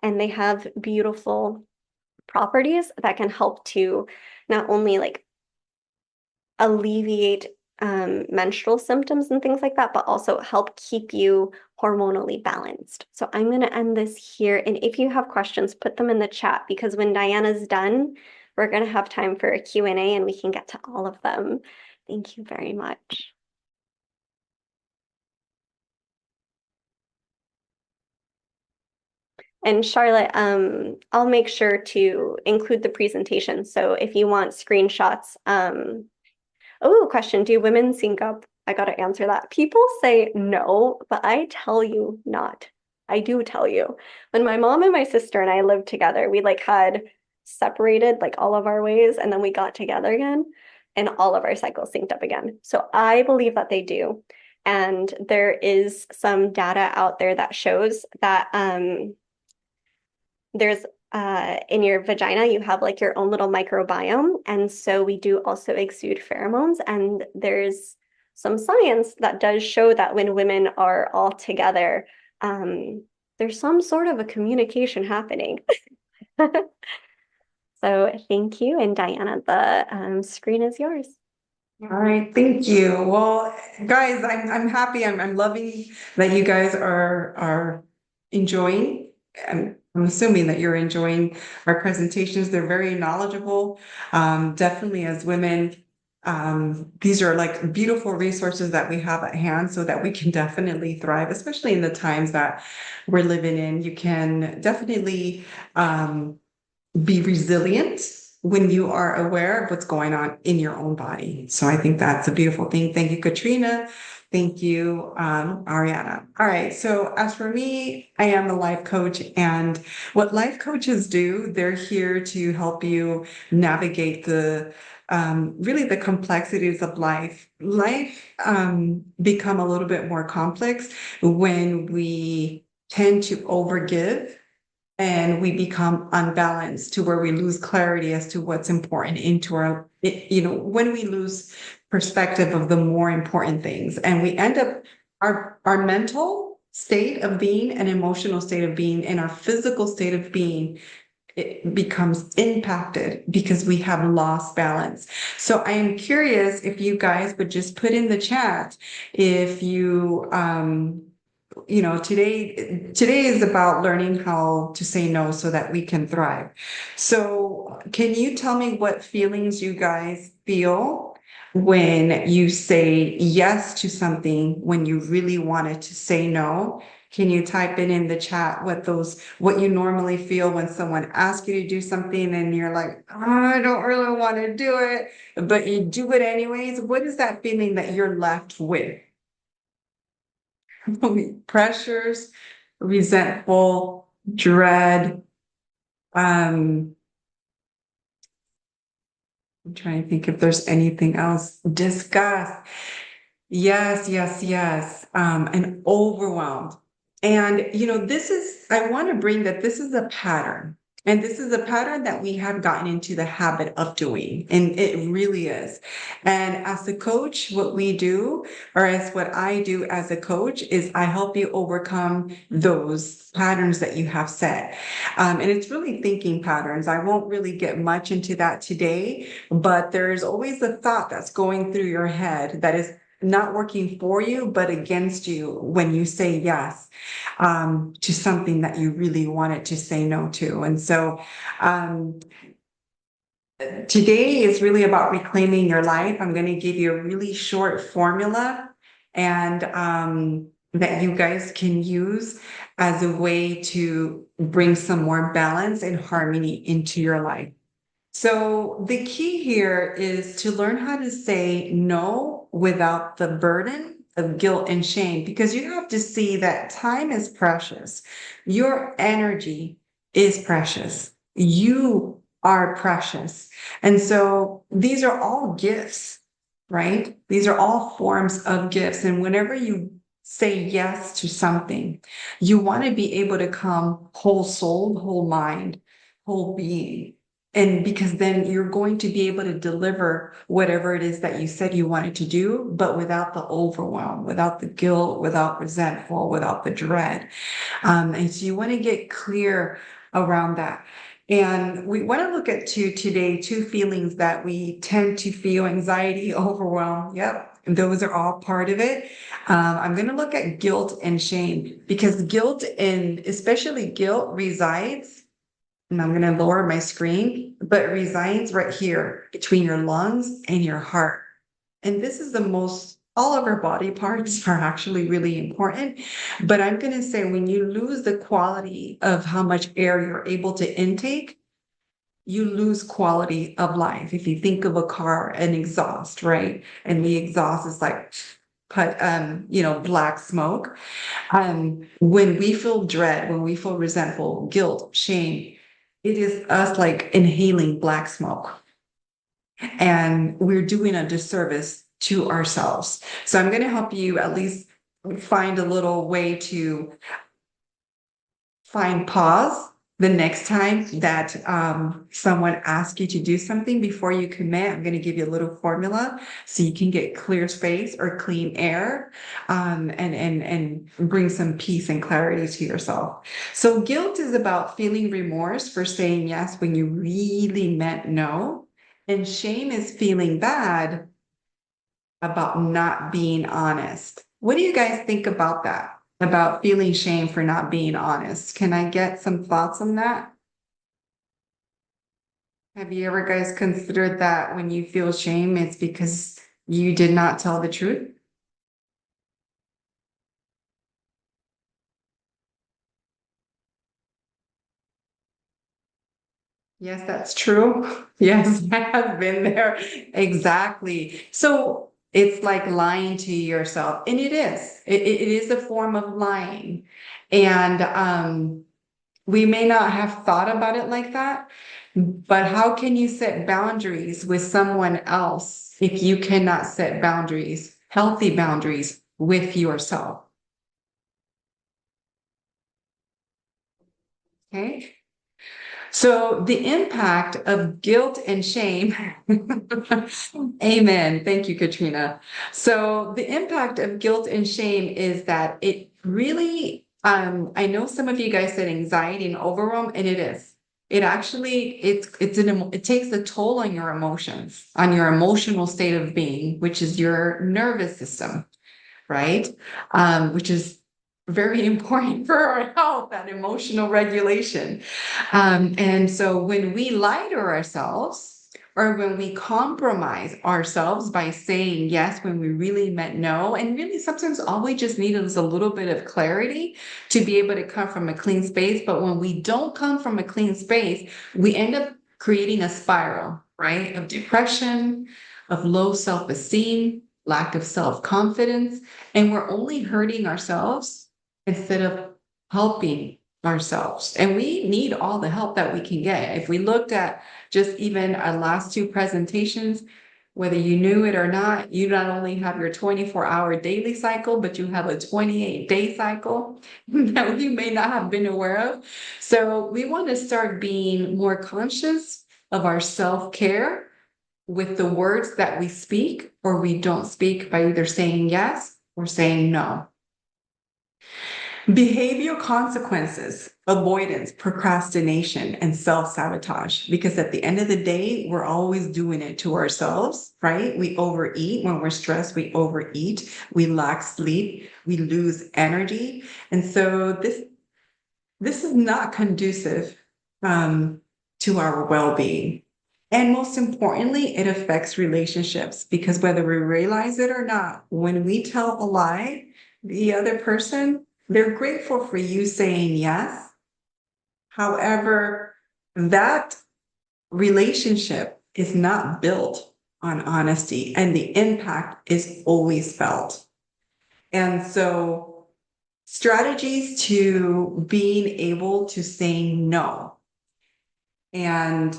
and they have beautiful properties that can help to not only like alleviate menstrual symptoms and things like that, but also help keep you hormonally balanced. So I'm going to end this here. And if you have questions, put them in the chat because when Diana's done, we're going to have time for a Q&A and we can get to all of them. Thank you very much. And Charlotte, I'll make sure to include the presentation. So if you want screenshots, oh, question, do women sync up? I gotta answer that. People say no, but I tell you not. I do tell you. When my mom and my sister and I lived together, we like had separated like all of our ways, and then we got together again, and all of our cycles synced up again. So I believe that they do. And there is some data out there that shows that there's in your vagina, you have like your own little microbiome. And so we do also exude pheromones. And there's some science that does show that when women are all together, there's some sort of a communication happening. So thank you. And Diana, the screen is yours.
All right, thank you. Well, guys, I'm happy. I'm loving that you guys are enjoying. I'm assuming that you're enjoying our presentations. They're very knowledgeable. Definitely as women, these are like beautiful resources that we have at hand so that we can definitely thrive, especially in the times that we're living in. You can definitely be resilient when you are aware of what's going on in your own body. So I think that's a beautiful thing. Thank you, Katrina. Thank you, Auriana. All right. So as for me, I am a life coach, and what life coaches do, they're here to help you navigate the really the complexities of life. Life become a little bit more complex when we tend to overgive and we become unbalanced to where we lose clarity as to what's important into our, when we lose perspective of the more important things, and we end up our mental state of being and emotional state of being and our physical state of being, it becomes impacted because we have lost balance. So I am curious if you guys would just put in the chat if you today is about learning how to say no so that we can thrive. So can you tell me what feelings you guys feel when you say yes to something when you really wanted to say no? Can you type in the chat what you normally feel when someone asks you to do something and you're like, oh, I don't really want to do it, but you do it anyways? What is that feeling that you're left with? Pressures, resentful, dread. I'm trying to think if there's anything else. Disgust. Yes, yes, yes. And overwhelmed. And, I want to bring that this is a pattern. And this is a pattern that we have gotten into the habit of doing. And it really is. And as a coach, what we do, or as what I do as a coach, is I help you overcome those patterns that you have set. And it's really thinking patterns. I won't really get much into that today, but there's always a thought that's going through your head that is not working for you, but against you when you say yes to something that you really wanted to say no to. And so today is really about reclaiming your life. I'm going to give you a really short formula and that you guys can use as a way to bring some more balance and harmony into your life. So the key here is to learn how to say no without the burden of guilt and shame, because you have to see that time is precious. Your energy is precious. You are precious. And so these are all gifts, right? These are all forms of gifts. And whenever you say yes to something, you want to be able to come whole soul, whole mind, whole being. And because then you're going to be able to deliver whatever it is that you said you wanted to do, but without the overwhelm, without the guilt, without resentful, without the dread. And so you want to get clear around that. And we want to look at two feelings that we tend to feel: anxiety, overwhelm. Yep. Those are all part of it. I'm going to look at guilt and shame, because guilt, and especially guilt, resides, and I'm going to lower my screen, but it resides right here between your lungs and your heart. And this is the most all of our body parts are actually really important. But I'm going to say when you lose the quality of how much air you're able to intake, you lose quality of life. If you think of a car, an exhaust, right? And the exhaust is like, black smoke. When we feel dread, when we feel resentful, guilt, shame, it is us like inhaling black smoke. And we're doing a disservice to ourselves. So I'm going to help you at least find a little way to find pause the next time that someone asks you to do something. Before you commit, I'm going to give you a little formula so you can get clear space or clean air, and bring some peace and clarity to yourself. So guilt is about feeling remorse for saying yes when you really meant no. And shame is feeling bad about not being honest. What do you guys think about that? About feeling shame for not being honest? Can I get some thoughts on that? Have you ever guys considered that when you feel shame, it's because you did not tell the truth? Yes, that's true. Yes, I have been there. Exactly. So it's like lying to yourself. And it is. It is a form of lying. And we may not have thought about it like that, but how can you set boundaries with someone else if you cannot set boundaries, healthy boundaries with yourself? Okay. So the impact of guilt and shame, amen. Thank you, Katrina. So the impact of guilt and shame is that it really, I know some of you guys said anxiety and overwhelm, and it is. It actually, it takes a toll on your emotions, on your emotional state of being, which is your nervous system, right? Which is very important for our health and emotional regulation. And so when we lie to ourselves, or when we compromise ourselves by saying yes when we really meant no, and really sometimes all we just need is a little bit of clarity to be able to come from a clean space. But when we don't come from a clean space, we end up creating a spiral, right? Of depression, of low self-esteem, lack of self-confidence, and we're only hurting ourselves instead of helping ourselves. And we need all the help that we can get. If we looked at just even our last two presentations, whether you knew it or not, you not only have your 24-hour daily cycle, but you have a 28-day cycle that you may not have been aware of. So we want to start being more conscious of our self-care with the words that we speak or we don't speak, by either saying yes or saying no. Behavioral consequences, avoidance, procrastination, and self-sabotage. Because at the end of the day, we're always doing it to ourselves, right? We overeat. When we're stressed, we overeat. We lack sleep. We lose energy. And so this is not conducive to our well-being. And most importantly, it affects relationships, because whether we realize it or not, when we tell a lie, the other person, they're grateful for you saying yes. However, that relationship is not built on honesty, and the impact is always felt. And so strategies to being able to say no. And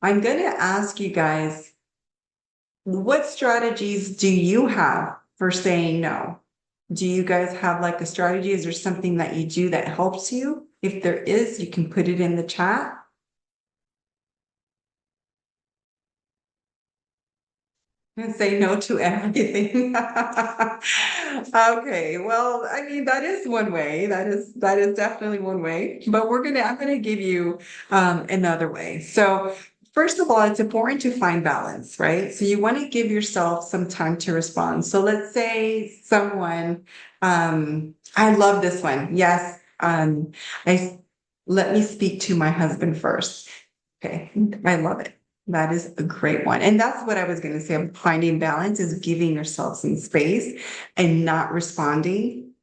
I'm going to ask you guys, what strategies do you have for saying no? Do you guys have like a strategy? Is there something that you do that helps you? If there is, you can put it in the chat. And say no to everything. Okay, well, I mean, that is one way. That is definitely one way. But I'm gonna give you another way. So first of all, it's important to find balance, right? So you want to give yourself some time to respond. So let's say someone, I love this one. Yes, let me speak to my husband first. Okay, I love it. That is a great one. And that's what I was going to say. Finding balance is giving yourself some space and not responding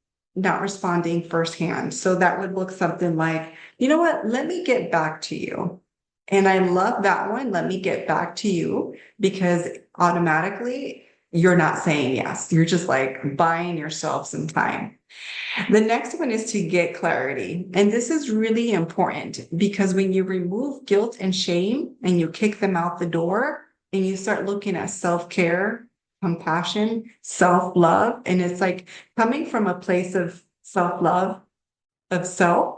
firsthand. So that would look something like, you know what, let me get back to you. And I love that one. Let me get back to you, because automatically you're not saying yes. You're just like buying yourself some time. The next one is to get clarity. And this is really important, because when you remove guilt and shame and you kick them out the door and you start looking at self-care, compassion, self-love, and it's like coming from a place of self-love, of self,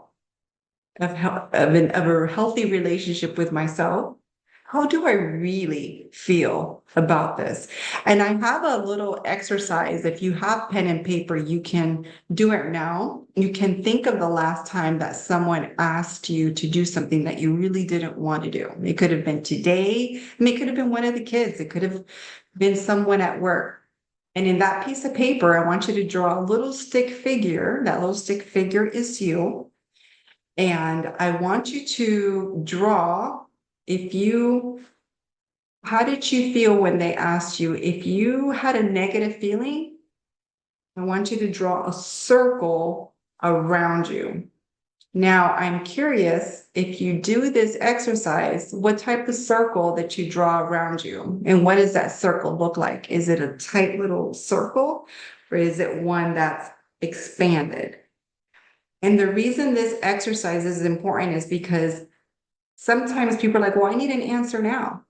of a healthy relationship with myself. How do I really feel about this? And I have a little exercise. If you have pen and paper, you can do it now. You can think of the last time that someone asked you to do something that you really didn't want to do. It could have been today. I mean, it could have been one of the kids. It could have been someone at work. And in that piece of paper, I want you to draw a little stick figure. That little stick figure is you. And I want you to draw, how did you feel when they asked you? If you had a negative feeling, I want you to draw a circle around you. Now, I'm curious, if you do this exercise, what type of circle that you draw around you? And what does that circle look like? Is it a tight little circle, or is it one that's expanded? And the reason this exercise is important is because sometimes people are like, well, I need an answer now.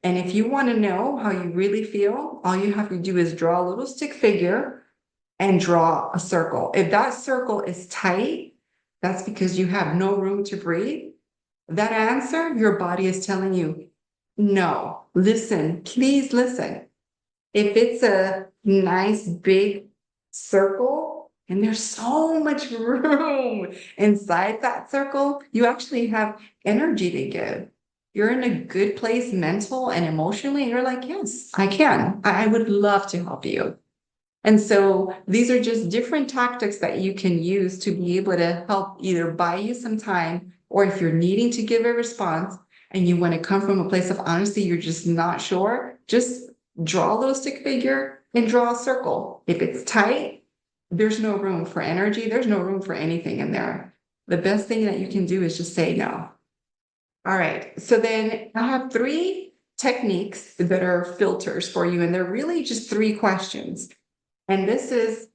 And if you want to know how you really feel, all you have to do is draw a little stick figure and draw a circle. If that circle is tight, that's because you have no room to breathe. That answer, your body is telling you, no, listen, please listen. If it's a nice big circle, and there's so much room inside that circle, you actually have energy to give. You're in a good place mental and emotionally, and you're like, yes, I can. I would love to help you. And so these are just different tactics that you can use to be able to help either buy you some time, or if you're needing to give a response and you want to come from a place of honesty, you're just not sure, just draw a little stick figure and draw a circle. If it's tight, there's no room for energy. There's no room for anything in there. The best thing that you can do is just say no. All right. So then I have 3 techniques that are filters for you, and they're really just 3 questions. And this is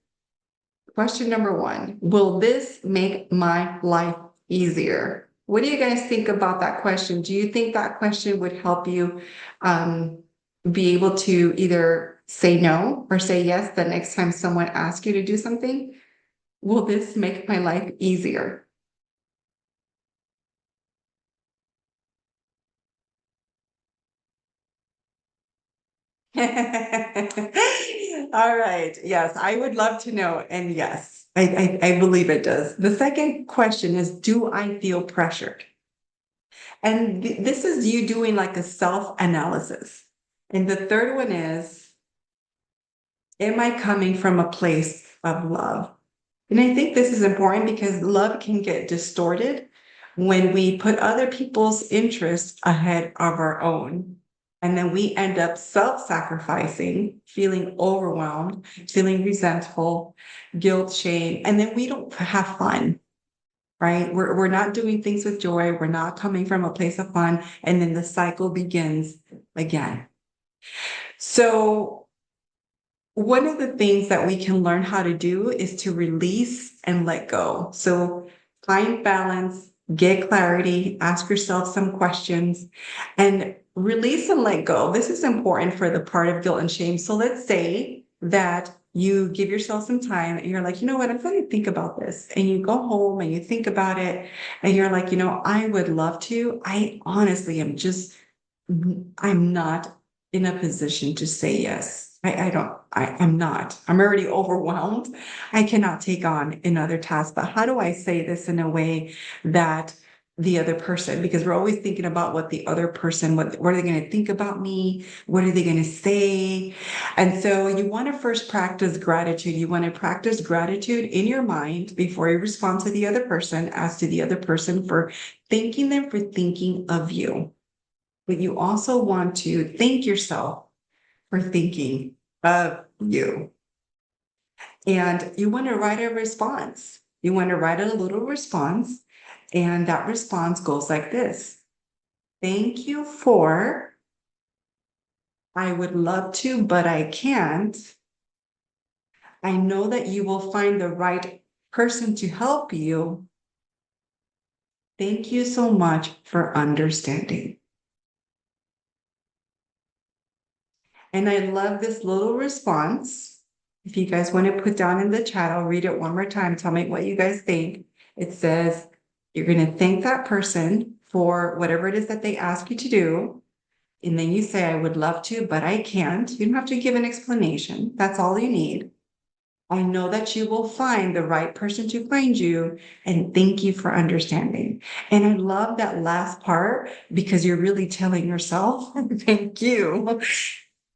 question number 1. Will this make my life easier? What do you guys think about that question? Do you think that question would help you be able to either say no or say yes the next time someone asks you to do something? Will this make my life easier? All right. Yes, I would love to know. And yes, I believe it does. The second question is, do I feel pressured? And this is you doing like a self-analysis. And the third one is, am I coming from a place of love? And I think this is important because love can get distorted when we put other people's interests ahead of our own. And then we end up self-sacrificing, feeling overwhelmed, feeling resentful, guilt, shame, and then we don't have fun, right? We're not doing things with joy. We're not coming from a place of fun. And then the cycle begins again. So one of the things that we can learn how to do is to release and let go. So find balance, get clarity, ask yourself some questions, and release and let go. This is important for the part of guilt and shame. So let's say that you give yourself some time and you're like, you know what, I'm going to think about this. And you go home and you think about it and you're like, you know, I would love to. I honestly I'm not in a position to say yes. I'm not. I'm already overwhelmed. I cannot take on another task. But how do I say this in a way that the other person, because we're always thinking about what the other person, what are they going to think about me? What are they going to say? And so you want to first practice gratitude. You want to practice gratitude in your mind before you respond to the other person, as to the other person for thanking them for thinking of you. but you also want to thank yourself for thinking of you. And you want to write a response. You want to write a little response, and that response goes like this. Thank you for, I would love to, but I can't. I know that you will find the right person to help you. Thank you so much for understanding. And I love this little response. If you guys want to put down in the chat, I'll read it one more time. Tell me what you guys think. It says, you're going to thank that person for whatever it is that they ask you to do. And then you say, I would love to, but I can't. You don't have to give an explanation. That's all you need. I know that you will find the right person to find you, and thank you for understanding. And I love that last part because you're really telling yourself, thank you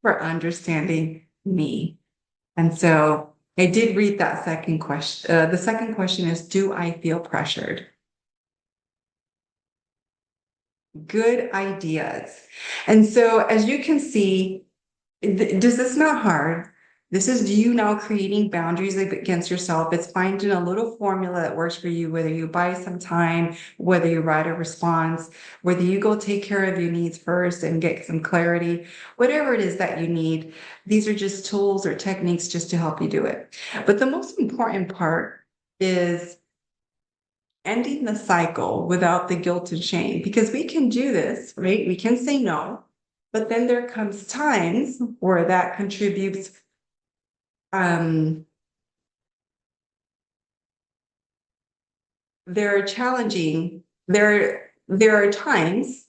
for understanding me. And so I did read that second question. The second question is, do I feel pressured? Good ideas. And so as you can see, does this not hard? This is you now creating boundaries against yourself. It's finding a little formula that works for you, whether you buy some time, whether you write a response, whether you go take care of your needs first and get some clarity, whatever it is that you need. These are just tools or techniques just to help you do it. But the most important part is ending the cycle without the guilt and shame, because we can do this, right? We can say no, but then there comes times where that contributes there are times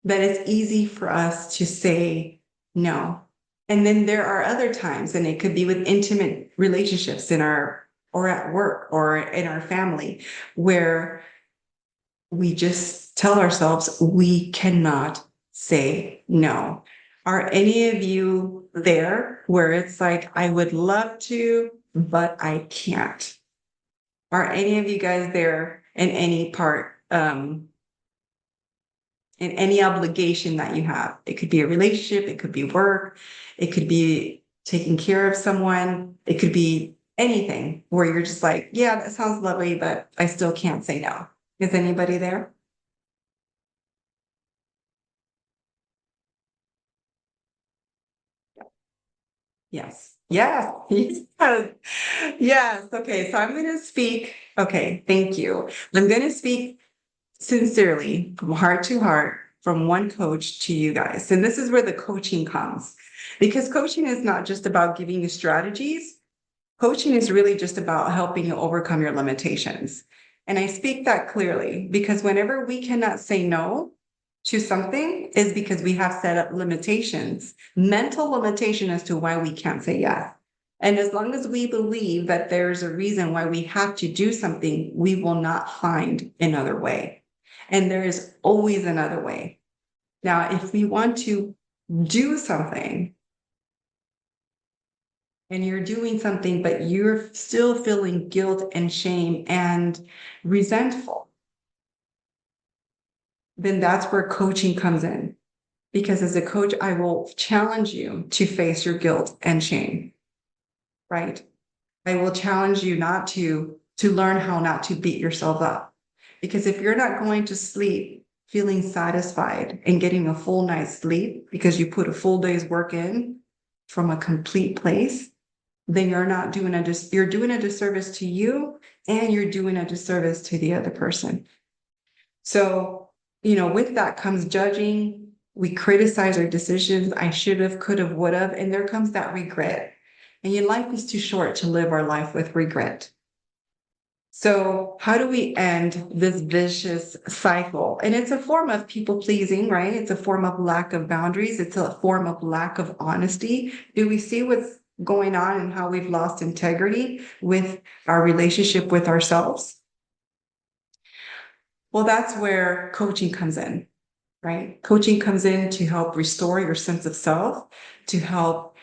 that it's easy for us to say no. And then there are other times, and it could be with intimate relationships or at work or in our family, where we just tell ourselves we cannot say no. Are any of you there where it's like, I would love to, but I can't? Are any of you guys there in any part, in any obligation that you have? It could be a relationship, it could be work, it could be taking care of someone, it could be anything where you're just like, yeah, that sounds lovely, but I still can't say no. Is anybody there? Yes. Yes. Yes. Yes. Okay. So I'm going to speak. Okay. Thank you. I'm going to speak sincerely from heart to heart from one coach to you guys. And this is where the coaching comes, because coaching is not just about giving you strategies. Coaching is really just about helping you overcome your limitations. And I speak that clearly because whenever we cannot say no to something is because we have set up limitations, mental limitation as to why we can't say yes. And as long as we believe that there's a reason why we have to do something, we will not find another way. And there is always another way. Now, if we want to do something and you're doing something, but you're still feeling guilt and shame and resentful, then that's where coaching comes in. Because as a coach, I will challenge you to face your guilt and shame, right? I will challenge you not to learn how not to beat yourself up. Because if you're not going to sleep feeling satisfied and getting a full night's sleep because you put a full day's work in from a complete place, then you're doing a disservice to you, and you're doing a disservice to the other person. So, with that comes judging. We criticize our decisions. I should have, could have, would have, and there comes that regret. And your life is too short to live our life with regret. So how do we end this vicious cycle? And it's a form of people pleasing, right? It's a form of lack of boundaries. It's a form of lack of honesty. Do we see what's going on and how we've lost integrity with our relationship with ourselves? Well, that's where coaching comes in, right? Coaching comes in to help restore your sense of self, to help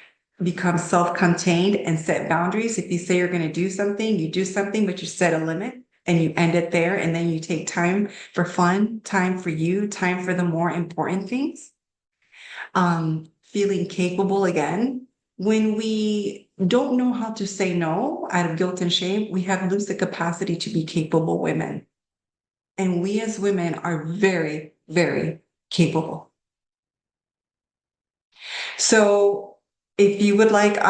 become self-contained and set boundaries. If you say you're going to do something, you do something, but you set a limit. and you end it there, and then you take time for fun, time for you, time for the more important things. Feeling capable again. When we don't know how to say no out of guilt and shame, we have lose the capacity to be capable women. And we as women are very, very capable. So if you would like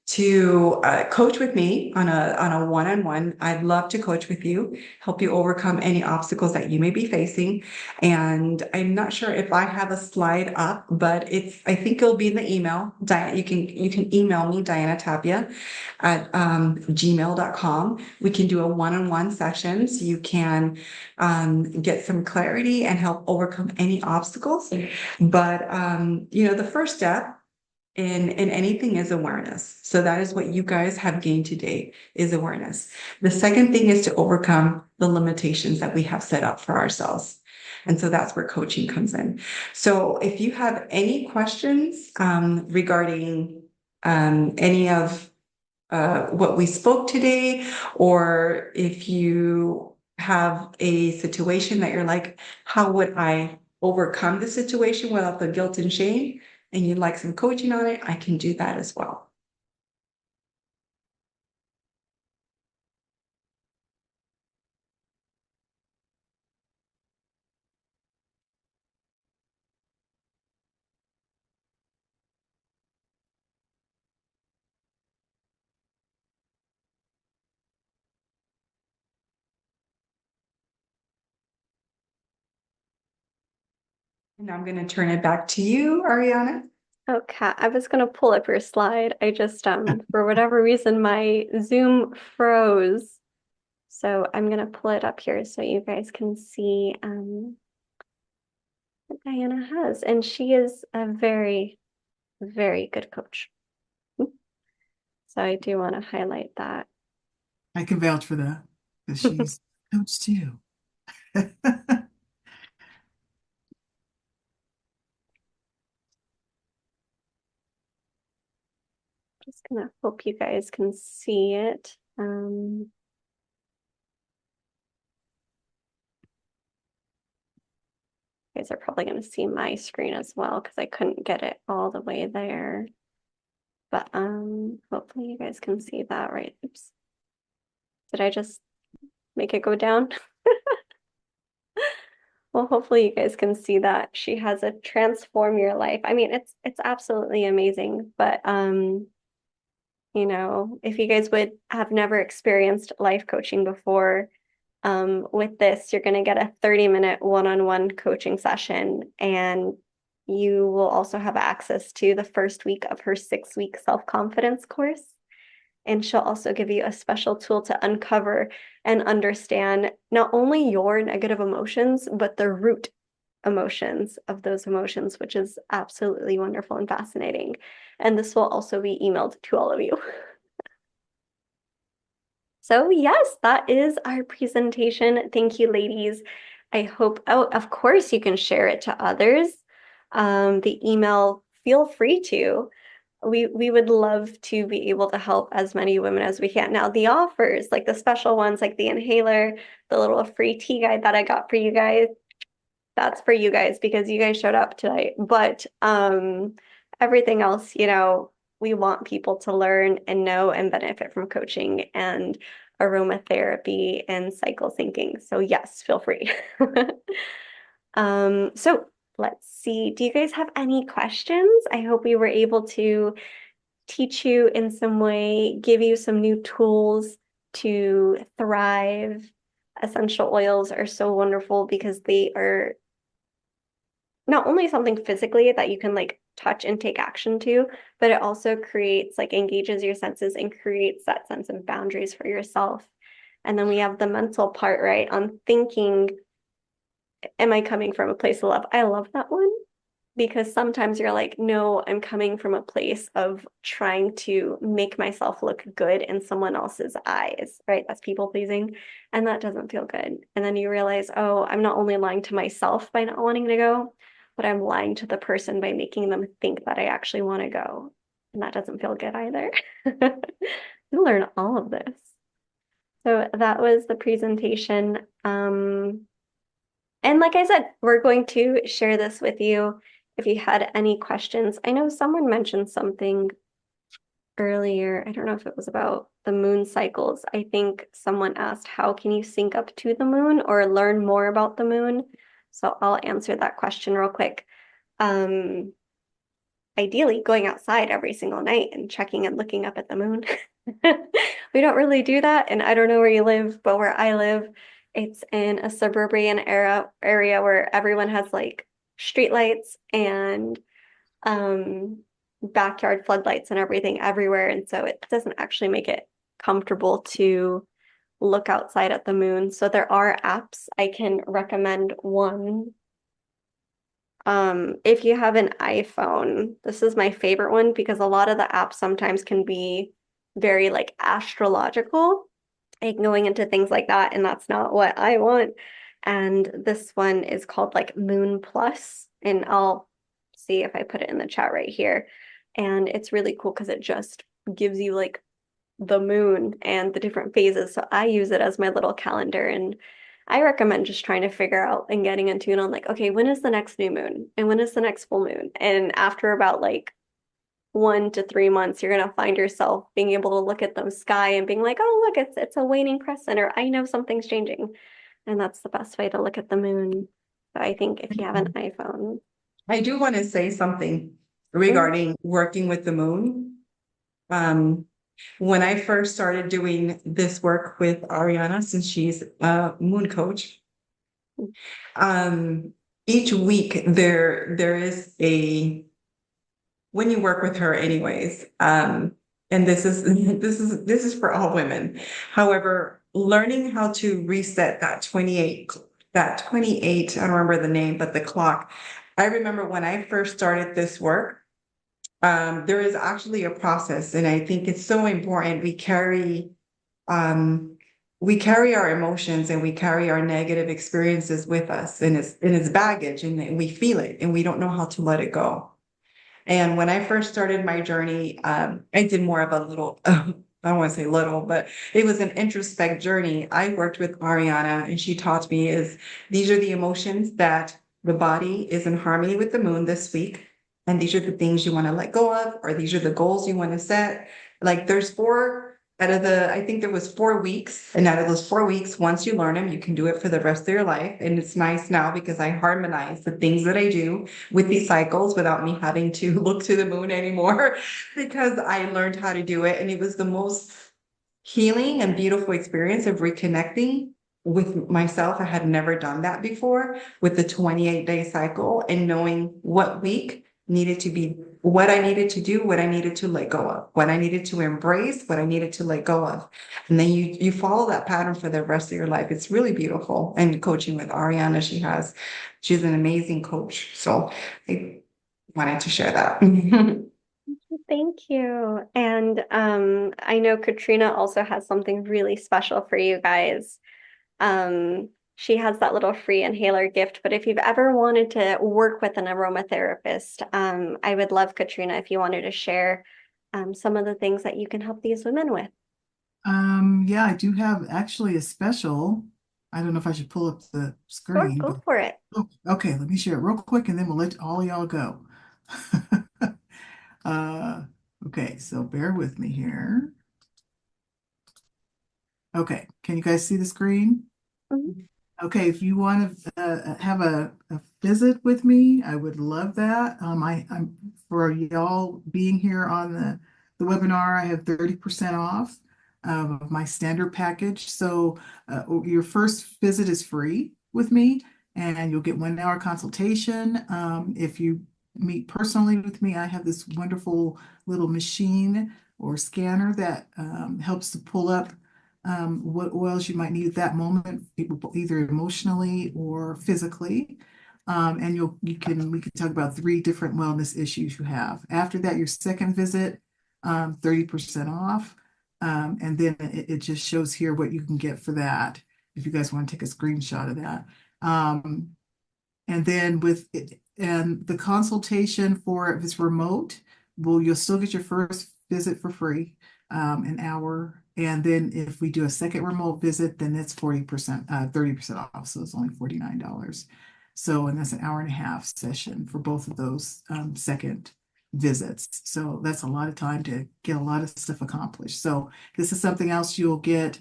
to coach with me on a one-on-one, I'd love to coach with you, help you overcome any obstacles that you may be facing. And I'm not sure if I have a slide up, but I think it'll be in the email. You can email me, Diana Tapia at gmail.com. We can do a one-on-one sessions. You can get some clarity and help overcome any obstacles. But the first step in anything is awareness. So that is what you guys have gained today, is awareness. The second thing is to overcome the limitations that we have set up for ourselves. And so that's where coaching comes in. So if you have any questions regarding any of what we spoke today, or if you have a situation that you're like, how would I overcome the situation without the guilt and shame, and you'd like some coaching on it, I can do that as well. And I'm going to turn it back to you, Auriana.
Okay, I was gonna pull up your slide. I just for whatever reason my Zoom froze. So I'm gonna pull it up here so you guys can see what Diana has. And she is a very, very good coach. So I do want to highlight that.
I can vouch for that, because she's coach too.
Just gonna hope you guys can see it. You guys are probably going to see my screen as well because I couldn't get it all the way there. But hopefully you guys can see that, right? Oops. Did I just make it go down? Well, hopefully you guys can see that she has a transform your life. I mean, it's absolutely amazing, but if you guys would have never experienced life coaching before, with this, you're going to get a 30-minute one-on-one coaching session, and you will also have access to the first week of her 6-week self-confidence course. And she'll also give you a special tool to uncover and understand not only your negative emotions, but the root emotions of those emotions, which is absolutely wonderful and fascinating. And this will also be emailed to all of you. So yes, that is our presentation. Thank you, ladies. I hope, of course you can share it to others. The email, feel free to. We would love to be able to help as many women as we can. Now, the offers, like the special ones, like the inhaler, the little free tea guide that I got for you guys, that's for you guys because you guys showed up tonight. But everything else, we want people to learn and know and benefit from coaching and aromatherapy and cycle syncing. So yes, feel free. So let's see. Do you guys have any questions? I hope we were able to teach you in some way, give you some new tools to thrive. Essential oils are so wonderful because they are not only something physically that you can like touch and take action to, but it also creates engages your senses and creates that sense of boundaries for yourself. And then we have the mental part, right? On thinking, am I coming from a place of love? I love that one because sometimes you're like, no, I'm coming from a place of trying to make myself look good in someone else's eyes, right? That's people pleasing. And that doesn't feel good. And then you realize, oh, I'm not only lying to myself by not wanting to go, but I'm lying to the person by making them think that I actually want to go. And that doesn't feel good either. You learn all of this. So that was the presentation. And like I said, we're going to share this with you if you had any questions. I know someone mentioned something earlier. I don't know if it was about the moon cycles. I think someone asked, how can you sync up to the moon or learn more about the moon? So I'll answer that question real quick. Ideally, going outside every single night and checking and looking up at the moon. We don't really do that, and I don't know where you live, but where I live, it's in a suburban area where everyone has like street lights and backyard floodlights and everything everywhere, and so it doesn't actually make it comfortable to look outside at the moon. So there are apps. I can recommend one. If you have an iPhone, this is my favorite one because a lot of the apps sometimes can be very like astrological and going into things like that, and that's not what I want. And this one is called like Moon Plus, and I'll see if I put it in the chat right here. And it's really cool because it just gives you like the moon and the different phases. So I use it as my little calendar, and I recommend just trying to figure out and getting in tune on like, okay, when is the next new moon and when is the next full moon? And after about like 1 to 3 months, you're gonna find yourself being able to look at the sky and being like, oh, look, it's a waning crescent, or I know something's changing. And that's the best way to look at the moon. So I think if you have an iPhone.
I do want to say something regarding working with the moon. When I first started doing this work with Auriana, since she's a moon coach, each week there is a, when you work with her anyways, and this is for all women. However, learning how to reset that 28, I don't remember the name, but the clock. I remember when I first started this work, there is actually a process, and I think it's so important. We carry our emotions and we carry our negative experiences with us, and it's baggage, and we feel it, and we don't know how to let it go. And when I first started my journey, I did more of a little, I don't want to say little, but it was an introspect journey. I worked with Auriana, and she taught me these are the emotions that the body is in harmony with the moon this week. And these are the things you want to let go of, or these are the goals you want to set. Like there's I think there was 4 weeks. And out of those 4 weeks, once you learn them, you can do it for the rest of your life. And it's nice now because I harmonize the things that I do with these cycles without me having to look to the moon anymore because I learned how to do it. And it was the most healing and beautiful experience of reconnecting with myself. I had never done that before with the 28-day cycle, and knowing what week needed to be, what I needed to do, what I needed to let go of, what I needed to embrace, what I needed to let go of. And then you follow that pattern for the rest of your life. It's really beautiful. And coaching with Auriana, she's an amazing coach. So I wanted to share that.
Thank you. And I know Katrina also has something really special for you guys. She has that little free inhaler gift, but if you've ever wanted to work with an aromatherapist, I would love, Katrina, if you wanted to share some of the things that you can help these women with.
Yeah, I do have actually a special. I don't know if I should pull up the
Sure,
screen.
go for it.
Okay, let me share it real quick and then we'll let all y'all go. Okay, so bear with me here. Okay, can you guys see the screen?
Mhm.
Okay, if you want to have a visit with me, I would love that. I'm for y'all being here on the webinar, I have 30% off of my standard package. So your first visit is free with me, and you'll get 1 hour consultation. If you meet personally with me, I have this wonderful little machine or scanner that helps to pull up what oils you might need at that moment, either emotionally or physically. And we can talk about 3 different wellness issues you have. After that, your second visit, 30% off. And then it just shows here what you can get for that, if you guys want to take a screenshot of that. And then and the consultation for, if it's remote, you'll still get your first visit for free, 1 hour. And then if we do a second remote visit, then it's 40%, 30% off. So it's only $49. So, and that's an hour and a half session for both of those second visits. So that's a lot of time to get a lot of stuff accomplished. So this is something else you'll get,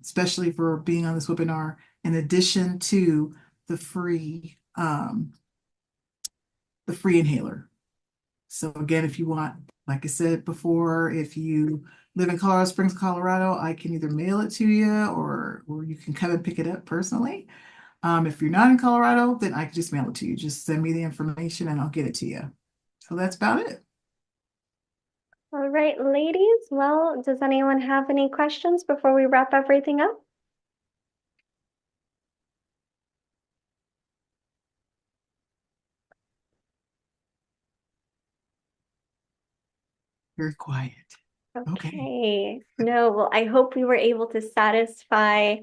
especially for being on this webinar, in addition to the free inhaler. So again, if you want, like I said before, if you live in Colorado Springs, Colorado, I can either mail it to you or you can come and pick it up personally. If you're not in Colorado, then I can just mail it to you. Just send me the information and I'll get it to you. So that's about it.
All right, ladies. Well, does anyone have any questions before we wrap everything up?
Very quiet. Okay.
Okay. No, well, I hope we were able to satisfy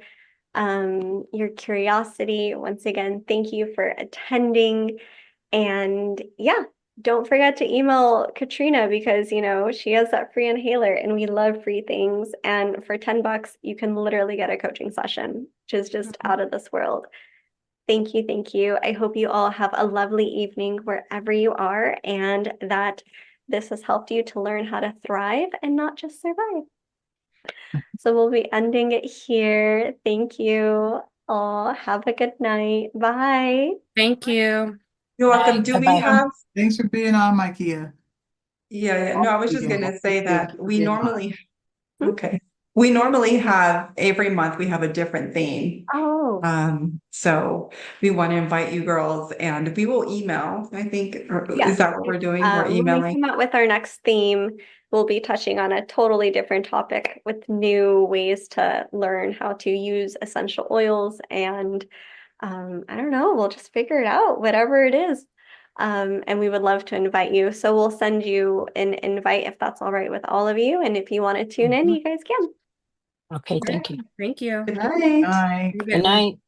your curiosity. Once again, thank you for attending. And yeah, don't forget to email Katrina because, you know, she has that free inhaler and we love free things. And for $10, you can literally get a coaching session, which is just out of this world. Thank you. Thank you. I hope you all have a lovely evening wherever you are and that this has helped you to learn how to thrive and not just survive. So we'll be ending it here. Thank you all. Have a good night. Bye.
Thank you.
You're welcome. Do we have?
Thanks for being on, Micaiah.
Yeah. No, I was just going to say that we normally,
Hmm?
okay. We normally have every month we have a different theme.
Oh,
So we want to invite you girls and we will email, I think, or
yeah.
is that what we're doing? We're
When we
emailing.
come out with our next theme, we'll be touching on a totally different topic with new ways to learn how to use essential oils. And I don't know, we'll just figure it out, whatever it is. And we would love to invite you. So we'll send you an invite if that's all right with all of you. And if you want to tune in, you guys can.
Okay, thank you.
Thank you.
Good night.
Bye.
Good night.